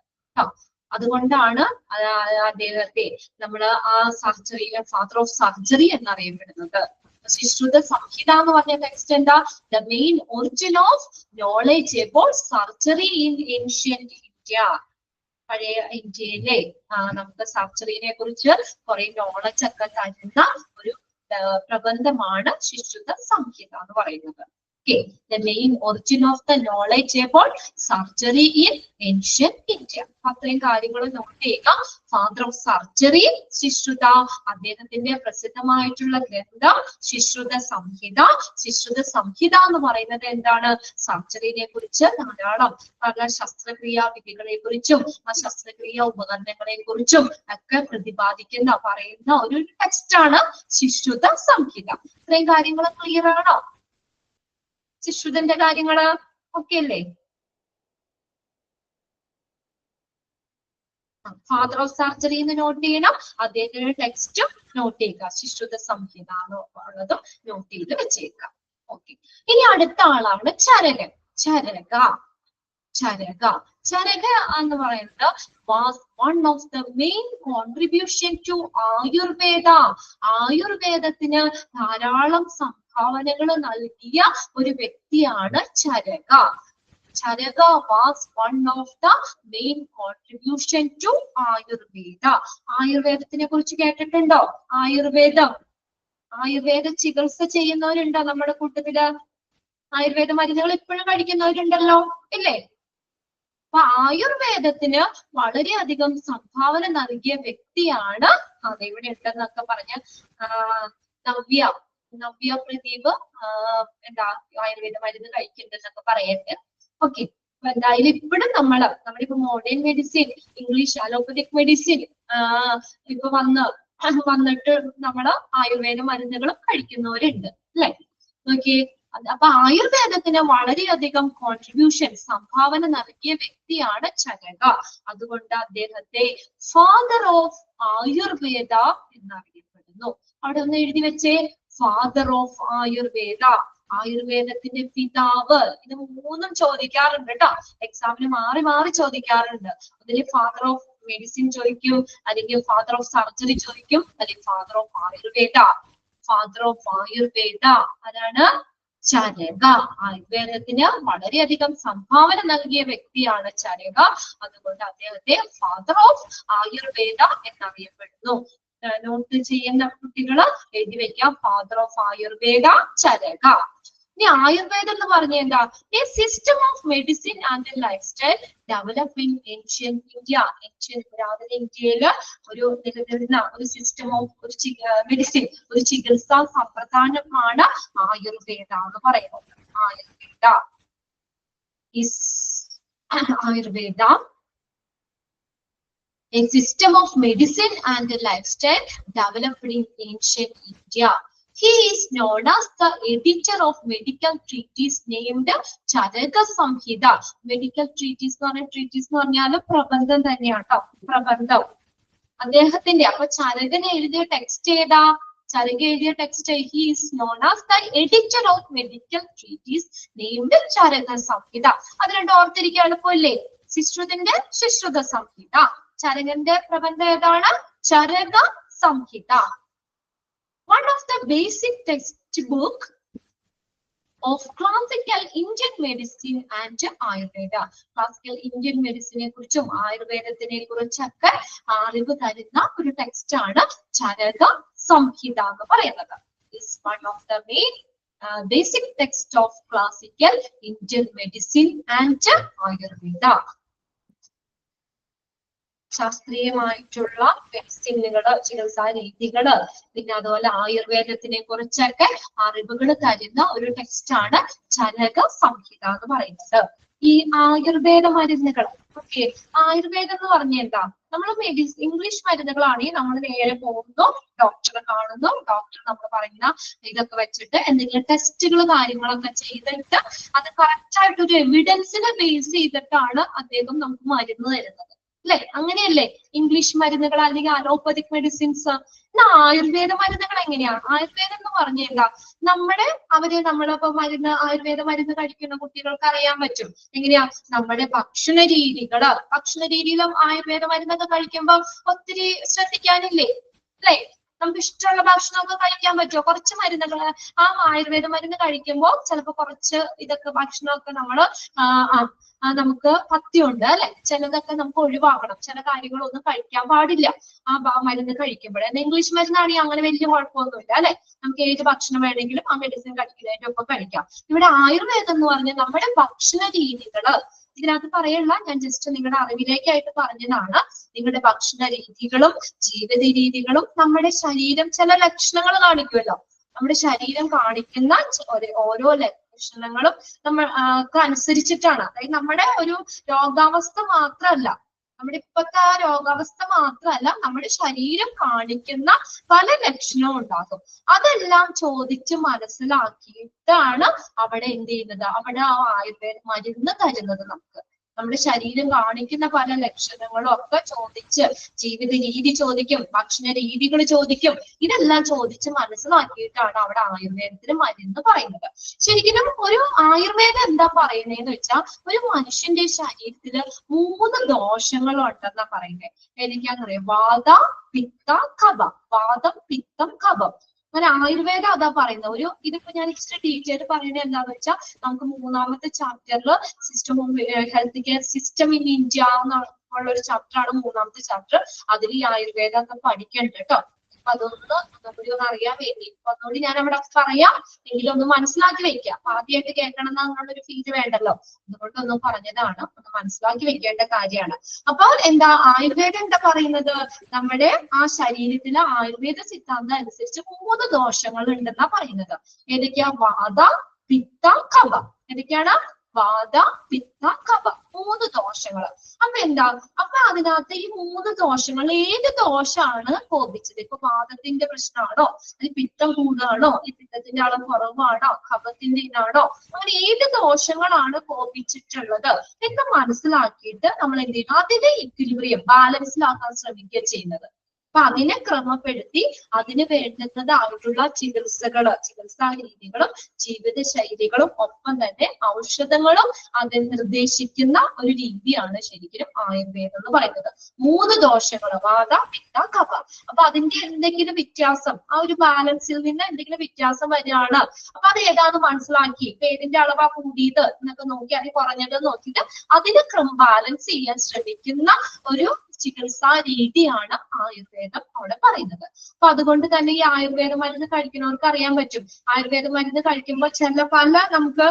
അതുകൊണ്ടാണ് അദ്ദേഹത്തെ നമ്മള് ആ സർജറി, ഫാദർ ഓഫ് സർജറി എന്നറിയപ്പെടുന്നത്. ശുശ്രുത സംഹിത എന്ന് പറഞ്ഞ ടെക്സ്റ്റ് എന്താ? The main origin of knowledge about surgery in ancient India. പഴയ ഇന്ത്യയിലെ നമുക്ക് സർജറിനെ കുറിച്ച് കുറെ നോളജ് ഒക്കെ തരുന്ന ഒരു പ്രബന്ധമാണ് ശുശ്രുത സംഹിത എന്ന് പറയുന്നത്. Okay, the main origin of the knowledge about surgery in ancient India. അത്രയും കാര്യങ്ങൾ നോട്ട് ചെയ്യുക. ഫാദർ ഓഫ് സർജറി ശിശ്രുത, അദ്ദേഹത്തിന്റെ പ്രസിദ്ധമായിട്ടുള്ള ഗ്രന്ഥം ശിശ്രുത സംഹിത. ശിശ്രുത സംഹിത എന്ന് പറയുന്നത് എന്താണ്? സർജറിനെ കുറിച്ച് ധാരാളം പല ശസ്ത്രക്രിയാ വിധികളെ കുറിച്ചും ആ ശസ്ത്രക്രിയാ ഉപകരണങ്ങളെ കുറിച്ചും ഒക്കെ പ്രതിപാദിക്കുന്ന പറയുന്ന ഒരു ടെക്സ്റ്റ് ആണ് ശിശ്രുത സംഹിത. ഇത്രയും കാര്യങ്ങൾ ക്ലിയർ ആണോ? ശിശ്രുതന്റെ കാര്യങ്ങള് ഓക്കെ അല്ലേ? ഫാദർ ഓഫ് സർജറി എന്ന് നോട്ട് ചെയ്യണം. അദ്ദേഹത്തിന്റെ ടെക്സ്റ്റും നോട്ട് ചെയ്യുക. ശിശ്രുത സംഹിത എന്നുള്ളതും നോട്ട് ചെയ്ത് വെച്ചേക്കാം. ഓക്കെ, ഇനി അടുത്ത ആളാണ് ചരകൻ. ചരക എന്ന് പറയുന്നത് was one of the main contribution to Ayurveda. ആയുർവേദത്തിന് ധാരാളം സംഭാവനകൾ നൽകിയ ഒരു വ്യക്തിയാണ് Charaka. Charaka was one of the main contribution to Ayurveda. ആയുർവേദത്തിനെ കുറിച്ച് കേട്ടിട്ടുണ്ടോ? ആയുർവേദ ചികിത്സ ചെയ്യുന്നവരുണ്ടോ നമ്മുടെ കൂട്ടത്തില്? ആയുർവേദ മരുന്നുകൾ ഇപ്പോഴും കഴിക്കുന്നവരുണ്ടല്ലോ ഇല്ലേ? അപ്പൊ ആയുർവേദത്തിന് വളരെയധികം സംഭാവന നൽകിയ വ്യക്തിയാണ് ഇവിടെ ഉണ്ടെന്നൊക്കെ പറഞ്ഞ് നവ്യ പ്രദീപ് എന്താ ആയുർവേദ മരുന്ന് കഴിക്കുന്നുണ്ടെന്നൊക്കെ പറയട്ടെ. ഓക്കെ, അപ്പൊ എന്തായാലും ഇപ്പോഴും നമ്മളിപ്പോ modern medicine, English allopathic medicine ഇപ്പൊ വന്നിട്ട് നമ്മള് ആയുർവേദ മരുന്നുകളും കഴിക്കുന്നവരുണ്ട് അല്ലെ? നോക്കിയേ, അപ്പൊ ആയുർവേദത്തിന് വളരെയധികം കോൺട്രിബ്യൂഷൻ, സംഭാവന നൽകിയ വ്യക്തിയാണ് ചരക. അതുകൊണ്ട് അദ്ദേഹത്തെ ഫാദർ ഓഫ് ആയുർവേദ എന്നറിയപ്പെടുന്നു. അവിടെ ഒന്ന് എഴുതി വെച്ചേ, ഫാദർ ഓഫ് ആയുർവേദ, ആയുർവേദത്തിന്റെ പിതാവ്. ഇത് മൂന്നും ചോദിക്കാറുണ്ട് കേട്ടോ, എക്സാമിന് മാറി മാറി ചോദിക്കാറുണ്ട്. അതിൽ ഫാദർ ഓഫ് മെഡിസിൻ ചോദിക്കും, അല്ലെങ്കിൽ ഫാദർ ഓഫ് സർജറി ചോദിക്കും, അല്ലെങ്കിൽ father of Ayurveda. Father of Ayurveda അതാണ് ചരക. ആയുർവേദത്തിന് വളരെയധികം സംഭാവന നൽകിയ വ്യക്തിയാണ് ചരക. അതുകൊണ്ട് അദ്ദേഹത്തെ ഫാദർ ഓഫ് ആയുർവേദ എന്നറിയപ്പെടുന്നു. നോട്ട് ചെയ്യുന്ന കുട്ടികള് എഴുതി വെക്കാം, ഫാദർ ഓഫ് ആയുർവേദ ചരക. ഇനി ആയുർവേദം എന്ന് പറഞ്ഞ എന്താ? A system of medicine and life style develop in ancient India. പുരാതന ഇന്ത്യയില് നിലനിന്ന ഒരു സിസ്റ്റം ഓഫ് മെഡിസിൻ, ഒരു ചികിത്സാ സമ്പ്രദായമാണ് ആയുർവേദ എന്ന് പറയുന്നത്. Ayurveda a system of medicine and lifestyle developed in ancient India. He is known as the editor of medical treatise named Charaka Samhita. Medical treatise എന്ന് പറഞ്ഞാൽ പ്രബന്ധം തന്നെയാട്ടോ, പ്രബന്ധം. അദ്ദേഹത്തിന്റെ അപ്പൊ ചരകന് എഴുതിയ ടെക്സ്റ്റ് ഏതാ? ചരക എഴുതിയ text he is known as the editor of medical treatise named Charaka Samhita. അത് രണ്ടും ഓർത്തിരിക്കാൻ എളുപ്പമല്ലേ? ശിശ്രുത സംഹിത. ചരകന്റെ പ്രബന്ധം ഏതാണ്? ചരക സംഹിത. One of the basic textbook of classical Indian medicine and Ayurveda. Classical Indian medicine കുറിച്ചും ആയുർവേദത്തിനെ കുറിച്ചൊക്കെ അറിവ് തരുന്ന ഒരു ടെക്സ്റ്റ് ആണ് ചരക സംഹിത എന്ന് പറയുന്നത്. Is one of the main basic text of classical Indian medicine and Ayurveda. ശാസ്ത്രീയമായിട്ടുള്ള മെഡിസിനുകള്, ചികിത്സാ രീതികള്, പിന്നെ അതുപോലെ ആയുർവേദത്തിനെ കുറിച്ചൊക്കെ അറിവുകൾ തരുന്ന ഒരു ടെക്സ്റ്റ് ആണ് ചരക സംഹിത എന്ന് പറയുന്നത്. ഈ ആയുർവേദ മരുന്നുകൾ, ഓക്കെ, ആയുർവേദം എന്ന് പറഞ്ഞ എന്താ? നമ്മൾ ഇംഗ്ലീഷ് മരുന്നുകളാണെങ്കിൽ നമ്മൾ നേരെ പോകുന്നു, ഡോക്ടറെ കാണുന്നു, ഡോക്ടർ നമ്മൾ പറയുന്ന ഇതൊക്കെ വെച്ചിട്ട് എന്തെങ്കിലും ടെസ്റ്റുകൾ കാര്യങ്ങളൊക്കെ ചെയ്തിട്ട് അത് കറക്റ്റ് ആയിട്ട് ഒരു എവിഡൻസിനെ ബേസ് ചെയ്തിട്ടാണ് അദ്ദേഹം നമുക്ക് മരുന്ന് തരുന്നത് അല്ലെ? അങ്ങനെയല്ലേ ഇംഗ്ലീഷ് മരുന്നുകൾ അല്ലെങ്കിൽ അലോപ്പതിക് മെഡിസിൻസ്. ആയുർവേദ മരുന്നുകൾ എങ്ങനെയാണ്? ആയുർവേദം എന്ന് പറഞ്ഞ എന്താ? നമ്മളിപ്പോ ആയുർവേദ മരുന്ന് കഴിക്കുന്ന കുട്ടികൾക്ക് അറിയാൻ പറ്റും. എങ്ങനെയാ? നമ്മുടെ ഭക്ഷണ രീതിയിലും ആയുർവേദ മരുന്നൊക്കെ കഴിക്കുമ്പോൾ ഒത്തിരി ശ്രദ്ധിക്കാനില്ലേ അല്ലെ? നമുക്ക് ഇഷ്ടമുള്ള ഭക്ഷണമൊക്കെ കഴിക്കാൻ പറ്റുമോ? കുറച്ച് മരുന്നുകൾ ആ ആയുർവേദ മരുന്ന് കഴിക്കുമ്പോൾ ചിലപ്പോൾ കുറച്ച് ഇതൊക്കെ ഭക്ഷണമൊക്കെ നമുക്ക് പഥ്യമുണ്ട് അല്ലെ, ചിലതൊക്കെ നമുക്ക് ഒഴിവാക്കണം, ചില കാര്യങ്ങളൊന്നും കഴിക്കാൻ പാടില്ല ആ മരുന്ന് കഴിക്കുമ്പോൾ. ഇംഗ്ലീഷ് മരുന്നാണെങ്കിൽ അങ്ങനെ വലിയ കുഴപ്പമൊന്നുമില്ല അല്ലെ, നമുക്ക് ഏത് ഭക്ഷണം വേണമെങ്കിലും ആ മെഡിസിൻ കഴിക്കുന്നതിന്റെ ഒപ്പം കഴിക്കാം. ഇവിടെ ആയുർവേദം എന്ന് പറഞ്ഞാൽ നമ്മുടെ ഭക്ഷണ രീതികള് ഇതിനകത്ത് പറയല്ല, ഞാൻ ജസ്റ്റ് നിങ്ങളുടെ അറിവിലേക്കായിട്ട് പറഞ്ഞതാണ്. നിങ്ങളുടെ ഭക്ഷണ രീതികളും ജീവിത രീതികളും നമ്മുടെ ശരീരം ചില ലക്ഷണങ്ങൾ കാണിക്കുമല്ലോ, നമ്മുടെ ശരീരം കാണിക്കുന്ന ഓരോ ലക്ഷണങ്ങളും നമ്മൾക്ക് അനുസരിച്ചിട്ടാണ്. അതായത് നമ്മുടെ ഒരു രോഗാവസ്ഥ മാത്രമല്ല, നമ്മുടെ ഇപ്പോഴത്തെ ആ രോഗാവസ്ഥ മാത്രമല്ല, നമ്മുടെ ശരീരം കാണിക്കുന്ന പല ലക്ഷണവും ഉണ്ടാകും. അതെല്ലാം ചോദിച്ച് മനസ്സിലാക്കിയിട്ടാണ് അവിടെ എന്ത് ചെയ്യുന്നത്, അവിടെ ആ ആയുർവേദ മരുന്ന് തരുന്നത്. നമ്മുടെ ശരീരം കാണിക്കുന്ന പല ലക്ഷണങ്ങളും ഒക്കെ ചോദിച്ച്, ജീവിത രീതി ചോദിക്കും, ഭക്ഷണ രീതികൾ ചോദിക്കും, ഇതെല്ലാം ചോദിച്ച് മനസ്സിലാക്കിയിട്ടാണ് അവിടെ ആയുർവേദത്തിന് മരുന്ന് പറയുന്നത്. ശരിക്കും ഒരു ആയുർവേദം എന്താ പറയുന്നതെന്ന് വെച്ചാൽ, ഒരു മനുഷ്യന്റെ ശരീരത്തില് 3 ദോഷങ്ങൾ ഉണ്ടെന്നാ പറയുന്നത്. ഏതൊക്കെയാണെന്നറിയാം? വാത, പിത്ത, കഫം. വാദം, പിത്തം, കഫം. അങ്ങനെ ആയുർവേദം അതാ പറയുന്നത്. ഇതിപ്പോ ഞാൻ ഇച്ചിരി ഡീറ്റെയിൽ പറയുന്നത് എന്താന്ന് വെച്ചാൽ, നമുക്ക് 3ാമത്തെ ചാപ്റ്ററിൽ system of health care system in India എന്നുള്ള ഒരു ചാപ്റ്റർ ആണ് 3ാമത്തെ ചാപ്റ്റർ. അതിൽ ഈ ആയുർവേദം ഒക്കെ പഠിക്കണ്ട കേട്ടോ. അപ്പൊ ഒന്നുകൂടി ഒന്ന് അറിയാൻ വേണ്ടി ഒന്നുകൂടി ഞാൻ അവിടെ പറയാം, എങ്കിലും ഒന്ന് മനസ്സിലാക്കി വെക്കാം. ആദ്യമായിട്ട് കേൾക്കണം എന്നുള്ളൊരു ഫീല് വേണ്ടല്ലോ, അതുകൊണ്ടൊന്നും പറഞ്ഞതാണ്, ഒന്ന് മനസ്സിലാക്കി വെക്കേണ്ട കാര്യമാണ്. അപ്പൊ എന്താ ആയുർവേദം എന്താ പറയുന്നത്? നമ്മുടെ ആ ശരീരത്തിലെ ആയുർവേദ സിദ്ധാന്തം അനുസരിച്ച് 3 ദോഷങ്ങൾ ഉണ്ടെന്നാ പറയുന്നത്. ഏതൊക്കെയാ? വാത, പിത്ത, കഫം. ഏതൊക്കെയാണ്? വാത, പിത്ത, കഫം. 3 ദോഷങ്ങൾ. അപ്പൊ അതിനകത്ത് ഈ 3 ദോഷങ്ങൾ ഏത് ദോഷമാണ് കോപിച്ചത്? ഇപ്പൊ വാദത്തിന്റെ പ്രശ്നമാണോ, അത് പിത്തം കൂടുകയാണോ, ഈ പിത്തത്തിന്റെ അളവ് കുറവാണോ, കഫത്തിന്റെ ഇനാണോ, അങ്ങനെ ഏത് ദോഷങ്ങളാണ് കോപിച്ചിട്ടുള്ളത് എന്ന് മനസ്സിലാക്കിയിട്ട് നമ്മൾ എന്ത് ചെയ്യണം? അതിനെ ഇക്വിലിബ്രിയം, ബാലൻസിലാക്കാൻ ശ്രമിക്കുക ചെയ്യുന്നത്. അപ്പൊ അതിനെ ക്രമപ്പെടുത്തി അതിന് വേണ്ടുന്നതായിട്ടുള്ള ചികിത്സാ രീതികളും ജീവിത ശൈലികളും ഒപ്പം തന്നെ ഔഷധങ്ങളും അതിൽ നിർദ്ദേശിക്കുന്ന ഒരു രീതിയാണ് ശരിക്കും ആയുർവേദം എന്ന് പറയുന്നത്. 3 ദോഷങ്ങൾ, വാത, പിത്ത, കഫം. അപ്പൊ അതിന്റെ എന്തെങ്കിലും വ്യത്യാസം, ആ ഒരു ബാലൻസിൽ നിന്ന് എന്തെങ്കിലും വ്യത്യാസം വരികയാണ്. അപ്പൊ അത് ഏതാന്ന് മനസ്സിലാക്കി, ഇപ്പൊ ഏതിന്റെ അളവാ കൂടിയത് എന്നൊക്കെ നോക്കി, അത് കുറഞ്ഞത് നോക്കിയിട്ട് അതിന് ബാലൻസ് ചെയ്യാൻ ശ്രമിക്കുന്ന ഒരു ചികിത്സാ രീതിയാണ് ആയുർവേദം അവിടെ പറയുന്നത്. അപ്പൊ അതുകൊണ്ട് തന്നെ ഈ ആയുർവേദ മരുന്ന് കഴിക്കുന്നവർക്ക് അറിയാൻ പറ്റും, ആയുർവേദ മരുന്ന് കഴിക്കുമ്പോൾ പല നമുക്ക്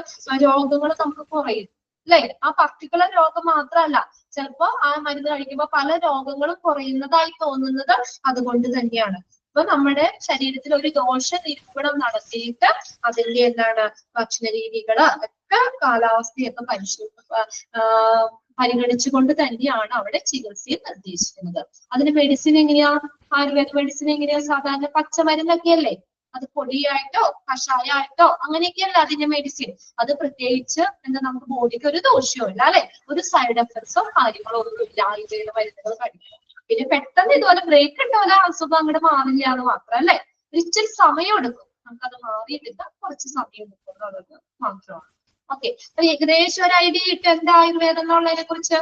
രോഗങ്ങൾ നമുക്ക് കുറയും അല്ലെ. ആ പർട്ടിക്കുലർ രോഗം മാത്രമല്ല, ചിലപ്പോ ആ മരുന്ന് കഴിക്കുമ്പോൾ പല രോഗങ്ങളും കുറയുന്നതായി തോന്നുന്നത് അതുകൊണ്ട് തന്നെയാണ്. അപ്പൊ നമ്മുടെ ശരീരത്തിൽ ഒരു ദോഷ നിരൂപണം നടത്തിയിട്ട് അതിന്റെ ഭക്ഷണ രീതികള് ഒക്കെ കാലാവസ്ഥയൊക്കെ പരിഗണിച്ചുകൊണ്ട് തന്നെയാണ് അവിടെ ചികിത്സയെ നിർദ്ദേശിക്കുന്നത്. അതിന് മെഡിസിൻ എങ്ങനെയാ? ആയുർവേദ മെഡിസിൻ എങ്ങനെയാ? സാധാരണ പച്ചമരുന്നൊക്കെ അല്ലേ, അത് പൊടിയായിട്ടോ കഷായമായിട്ടോ അങ്ങനെയൊക്കെയല്ല അതിന്റെ മെഡിസിൻ. അത് പ്രത്യേകിച്ച് നമുക്ക് ബോഡിക്ക് ഒരു ദോഷവും ഇല്ല അല്ലെ, ഒരു സൈഡ് എഫക്ട്സോ കാര്യങ്ങളോ ഒന്നും ഇല്ല ആയുർവേദ മരുന്നുകൾ കഴിക്കണം. പിന്നെ പെട്ടെന്ന് ഇതുപോലെ ബ്രേക്ക് ഉണ്ടാവില്ല, അസുഖം അങ്ങോട്ട് മാറില്ല എന്ന് മാത്രം അല്ലെ, ഇച്ചിരി സമയം എടുക്കും, നമുക്കത് മാറിയെടുക്കാൻ കുറച്ച് സമയം എടുക്കും എന്നുള്ളത് മാത്രമാണ്. ഓക്കെ, അപ്പൊ ഏകദേശം ഒരു ഐഡിയ കിട്ടും എന്താ ആയുർവേദം എന്നുള്ളതിനെ കുറിച്ച്.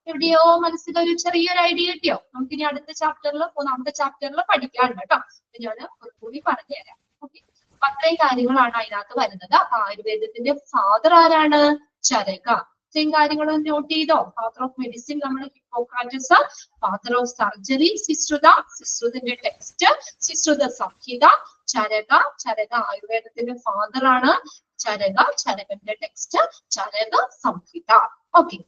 എവിടെയോ മനസ്സിലൊരു ചെറിയൊരു ഐഡിയ കിട്ടിയോ? നമുക്ക് ഇനി അടുത്ത ചാപ്റ്ററിൽ 3ാമത്തെ ചാപ്റ്ററിൽ പഠിക്കാനുണ്ട് കേട്ടോ. ഞാൻ ഒന്നുകൂടി പറഞ്ഞുതരാം. ഓക്കെ, അപ്പൊ അത്രയും കാര്യങ്ങളാണ് അതിനകത്ത് വരുന്നത്. ആയുർവേദത്തിന്റെ ഫാദർ ആരാണ്? ചരക. ഇത്രയും കാര്യങ്ങൾ നോട്ട് ചെയ്തോ? ഫാദർ ഓഫ് മെഡിസിൻ നമ്മൾ ഹിപ്പോക്രാറ്റസ്, ഫാദർ ഓഫ് സർജറി സിശ്രുതന്റെ ടെക്സ്റ്റ്, സിശ്രുത സംഹിത. ചരക ആയുർവേദത്തിന്റെ ഫാദർ ആണ്. ചരകന്റെ ടെക്സ്റ്റ്, ചരക സംഹിത. ഓക്കെ,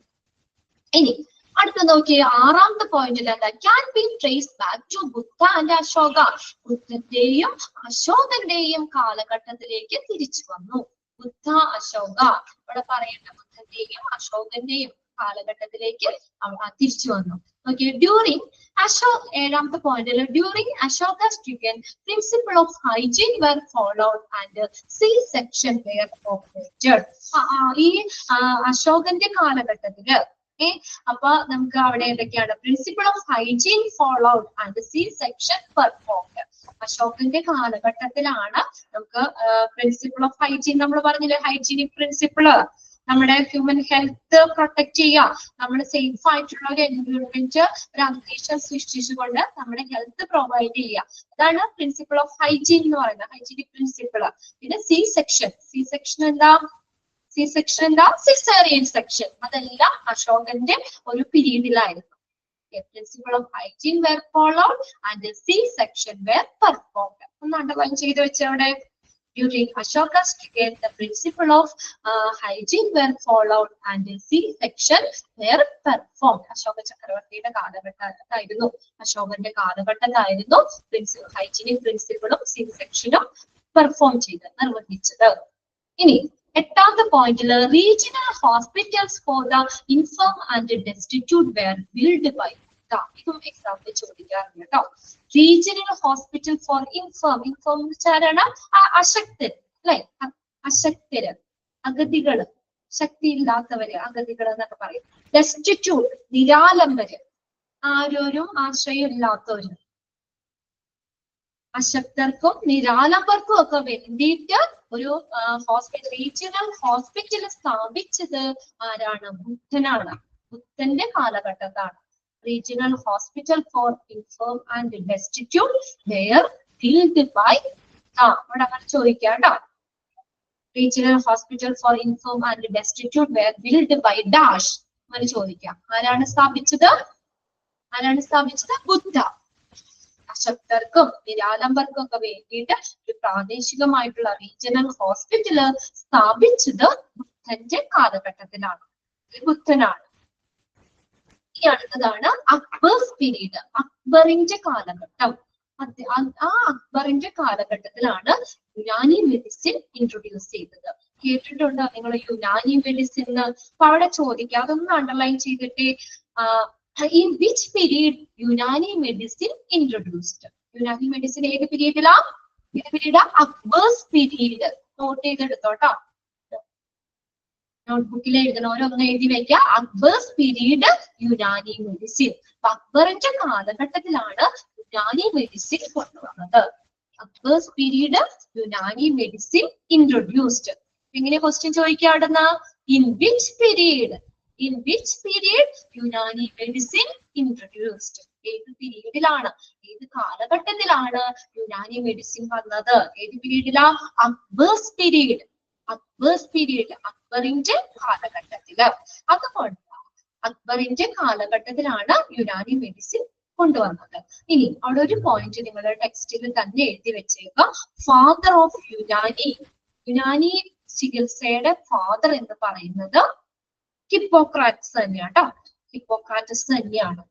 ഇനി അടുത്ത നോക്കിയേ, 6ാമത്തെ പോയിന്റിൽ എന്താ? Can be trace back to Buddha and Ashoka. ബുദ്ധന്റെയും അശോകന്റെയും കാലഘട്ടത്തിലേക്ക് തിരിച്ചു വന്നു. ബുദ്ധ, അശോക ഇവിടെ പറയേണ്ട, ബുദ്ധന്റെയും അശോകന്റെയും കാലഘട്ടത്തിലേക്ക് തിരിച്ചു വന്നു. ഓക്കെ, ഡ്യൂറിങ് അശോക്, 7ാമത്തെ പോയിന്റിൽ during Ashoka's reign principle of hygiene were followed and C-section were operated. ഈ അശോകന്റെ കാലഘട്ടത്തില് അപ്പൊ നമുക്ക് അവിടെ എന്തൊക്കെയാണ്? Principle of hygiene followed and C-section performed. അശോകന്റെ കാലഘട്ടത്തിലാണ് നമുക്ക് പ്രിൻസിപ്പിൾ ഓഫ് ഹൈജീൻ, നമ്മൾ പറഞ്ഞില്ലേ ഹൈജീനിക് പ്രിൻസിപ്പിള്, നമ്മുടെ ഹ്യൂമൻ ഹെൽത്ത് പ്രൊട്ടക്ട് ചെയ്യുക, നമ്മുടെ സേഫ് ആയിട്ടുള്ള ഒരു എൻവയോൺമെന്റ്, ഒരു അന്തരീക്ഷം സൃഷ്ടിച്ചുകൊണ്ട് നമ്മുടെ ഹെൽത്ത് പ്രൊവൈഡ് ചെയ്യുക. അതാണ് പ്രിൻസിപ്പിൾ ഓഫ് ഹൈജീൻ എന്ന് പറയുന്നത്, ഹൈജീനിക് പ്രിൻസിപ്പിൾ. പിന്നെ സി സെക്ഷൻ എന്താ? Caesarean section. അതെല്ലാം അശോകന്റെ ഒരു പീരീഡിലായിരുന്നു. Principle of hygiene were followed and the C-section were performed. ഒന്ന് അണ്ടർലൈൻ ചെയ്ത് വെച്ചവിടെ. During Ashoka's decade, the principle of hygiene were followed and the C-section were performed. Ashoka ചക്രവർത്തിയുടെ കാലഘട്ടത്തായിരുന്നു, അശോകന്റെ കാലഘട്ടത്തായിരുന്നു ഹൈജീനിക് പ്രിൻസിപ്പിളും സി സെക്ഷനും പെർഫോം ചെയ്ത് നിർവഹിച്ചത്. ഇനി എട്ടാമത്തെ പോയിന്റില് regional hospitals for the infirm and destitute were build by. ഇതും എക്സാമ്പിൾ ചോദിക്കാറുണ്ട് കേട്ടോ. റീജിയണൽ ഹോസ്പിറ്റൽ ഫോർ ഇൻഫേം എന്ന് വെച്ചാലാണ് അശക്തര്, അല്ലെ? അശക്തര്, അഗതികള്, ശക്തിയില്ലാത്തവര്, അഗതികൾ എന്നൊക്കെ പറയും. ഡെസ്റ്റിറ്റ്യൂട്ട്, നിരാലംബര്, ആരോരും ആശ്രയം ഇല്ലാത്തവര്. അശക്തർക്കും നിരാലംബർക്കും ഒക്കെ വേണ്ടിയിട്ട് ഒരു റീജിയണൽ ഹോസ്പിറ്റൽ സ്ഥാപിച്ചത് ആരാണ്? ബുദ്ധനാണ്. ബുദ്ധന്റെ കാലഘട്ടത്താണ്. Regional hospital for infirm and destitute were build by. അവിടെ അങ്ങനെ ചോദിക്കാം കേട്ടോ. Regional hospital for infirm and destitute were build by dash അങ്ങനെ ചോദിക്കാം. ആരാണ് സ്ഥാപിച്ചത്? ബുദ്ധ. അശക്തർക്കും നിരാലംബർക്കും ഒക്കെ വേണ്ടിയിട്ട് ഒരു പ്രാദേശികമായിട്ടുള്ള റീജിയണൽ ഹോസ്പിറ്റല് സ്ഥാപിച്ചത് ബുദ്ധന്റെ കാലഘട്ടത്തിലാണ്, ബുദ്ധനാണ്. ഈ അടുത്തതാണ് അക്ബേഴ്സ് പീരീഡ്, അക്ബറിന്റെ കാലഘട്ടം. ആ അക്ബറിന്റെ കാലഘട്ടത്തിലാണ് യുനാനി മെഡിസിൻ ഇൻട്രൊഡ്യൂസ് ചെയ്തത്. കേട്ടിട്ടുണ്ടോ നിങ്ങൾ യുനാനി മെഡിസിൻ? അപ്പൊ അവിടെ ചോദിക്കാം, അതൊന്ന് അണ്ടർലൈൻ ചെയ്തിട്ട്. In which period Unani medicine introduced? Unani medicine ഏത് പീരീഡിലാ? അക്ബേഴ്സ് പീരീഡ്. നോട്ട് ചെയ്തെടുത്തോട്ടോ, നോട്ട്ബുക്കിൽ എഴുതണോരൊന്ന് എഴുതി വെക്കുക. Akbar's period Unani medicine. അക്ബറിന്റെ കാലഘട്ടത്തിലാണ് യുനാനി മെഡിസിൻ കൊണ്ടുവന്നത്. Akbar's period Unani medicine introduced. എങ്ങനെ ക്വസ്റ്റ്യൻ ചോദിക്കുക അവിടുന്ന്? In which period Unani medicine introduced? ഏത് പീരീഡിലാണ്, ഏത് കാലഘട്ടത്തിലാണ് യുനാനി മെഡിസിൻ വന്നത്? ഏത് പീരീഡിലാ? അക്ബേഴ്സ് പീരീഡ്. അക്ബറിന്റെ കാലഘട്ടത്തില്. അതുകൊണ്ട് അക്ബറിന്റെ കാലഘട്ടത്തിലാണ് യുനാനി മെഡിസിൻ കൊണ്ടുവന്നത്. ഇനി അവിടെ ഒരു പോയിന്റ് നിങ്ങളുടെ ടെക്സ്റ്റിൽ തന്നെ എഴുതി വെച്ചേക്കുക. ഫാദർ ഓഫ് യുനാനി ചികിത്സയുടെ ഫാദർ എന്ന് പറയുന്നത് ഹിപ്പോക്രാറ്റസ് തന്നെയാട്ടോ. ഹിപ്പോക്രാറ്റസ് തന്നെയാണ്.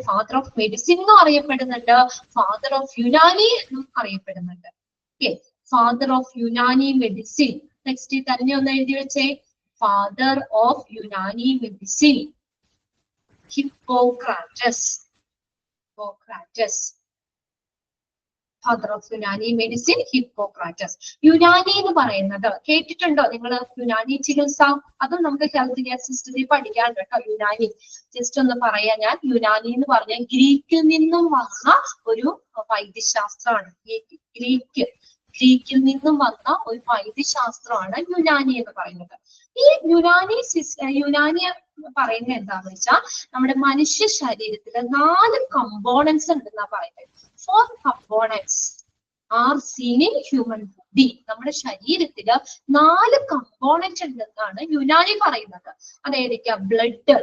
ഫാദർ ഓഫ് മെഡിസിൻ എന്നും അറിയപ്പെടുന്നുണ്ട്, ഫാദർ ഓഫ് യുനാനി എന്നും അറിയപ്പെടുന്നുണ്ട്. ഫാദർ ഓഫ് യുനാനി മെഡിസിൻ ടെക്സ്റ്റിൽ തന്നെ ഒന്ന് എഴുതി വെച്ചേ. Father of Unani medicine Hippocrates. Father of Unani medicine Hippocrates. Unani എന്ന് പറയുന്നത് കേട്ടിട്ടുണ്ടോ നിങ്ങൾ? യുനാനി ചികിത്സ, അതും നമുക്ക് ഹെൽത്ത് കെയർ സിസ്റ്റത്തിൽ പഠിക്കാറുണ്ട് കേട്ടോ. യുനാനി ജസ്റ്റ് ഒന്ന് പറയാ ഞാൻ. യുനാനി എന്ന് പറഞ്ഞാൽ ഗ്രീക്കിൽ നിന്നും വന്ന ഒരു വൈദ്യശാസ്ത്രമാണ്. ഗ്രീക്കിൽ നിന്നും വന്ന ഒരു വൈദ്യശാസ്ത്രമാണ് യുനാനി എന്ന് പറയുന്നത്. ഈ യുനാനി പറയുന്നത് എന്താണെന്ന് വെച്ചാൽ നമ്മുടെ മനുഷ്യ ശരീരത്തില് 4 കമ്പോണൻസ് ഉണ്ടെന്നാ പറയുന്നത്. 4 components are seen in human body. നമ്മുടെ ശരീരത്തില് 4 കമ്പോണന്റ് ഉണ്ടെന്നാണ് യുനാനി പറയുന്നത്. അതേതൊക്കെയാ? ബ്ലഡ്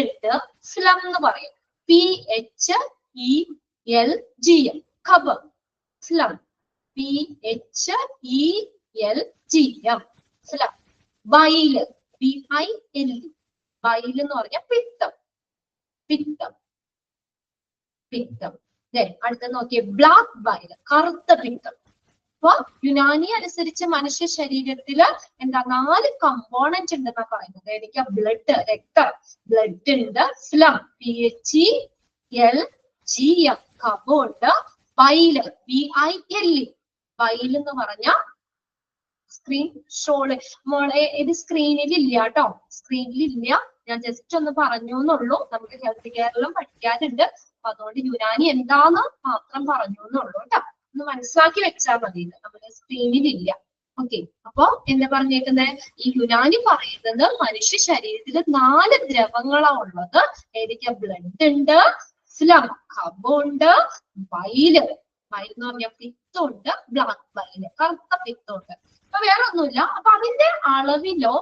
ഉണ്ട്, ഫിലം എന്ന് പറയും, PHELGM, കഫം, film, PHELGM, film. Bile, BIL, bile എന്ന് പറഞ്ഞ പിത്തം. അടുത്ത നോക്കിയേ, ബ്ലാക്ക് ബൈൽ, കറുത്ത പിത്തം. അപ്പൊ യുനാനി അനുസരിച്ച് മനുഷ്യ ശരീരത്തില് എന്താ 4 കമ്പോണന്റ് ഉണ്ടെന്നാ പറയുന്നത്. എനിക്ക് ബ്ലഡ്, രക്തം, ബ്ലഡ് ഉണ്ട്, film, PHELGM, കഫമുണ്ട്, bile, BIL, bile എന്ന് പറഞ്ഞ സ്ക്രീൻ ഷോള് മോളെ ഇത് സ്ക്രീനിൽ ഇല്ല കേട്ടോ, സ്ക്രീനിലില്ല. ഞാൻ ജസ്റ്റ് ഒന്ന് പറഞ്ഞു എന്നുള്ളൂ. നമുക്ക് ഹെൽത്ത് കെയറിലും പഠിക്കാനുണ്ട്. അപ്പൊ അതുകൊണ്ട് യുനാനി എന്താന്ന് മാത്രം പറഞ്ഞു എന്നുള്ളൂ കേട്ടോ. ഒന്ന് മനസ്സിലാക്കി വെച്ചാൽ മതി. നമ്മുടെ സ്ക്രീനിലില്ല. ഓക്കെ, അപ്പൊ എന്താ പറഞ്ഞേക്കുന്നത്? ഈ യുനാനി പറയുന്നത് മനുഷ്യ ശരീരത്തിൽ 4 ദ്രവങ്ങളാ ഉള്ളത്. ഏതൊക്കെയാ? ബ്ലഡ് ഉണ്ട്, സ്ലം ഉണ്ട്, ബൈല് എന്ന് പറഞ്ഞാൽ പിത്തമുണ്ട്, ബ്ലാക്ക് ബൈല് കറുത്ത പിത്തമുണ്ട്. അപ്പൊ വേറെ ഒന്നുമില്ല. അപ്പൊ അതിന്റെ അളവിലോ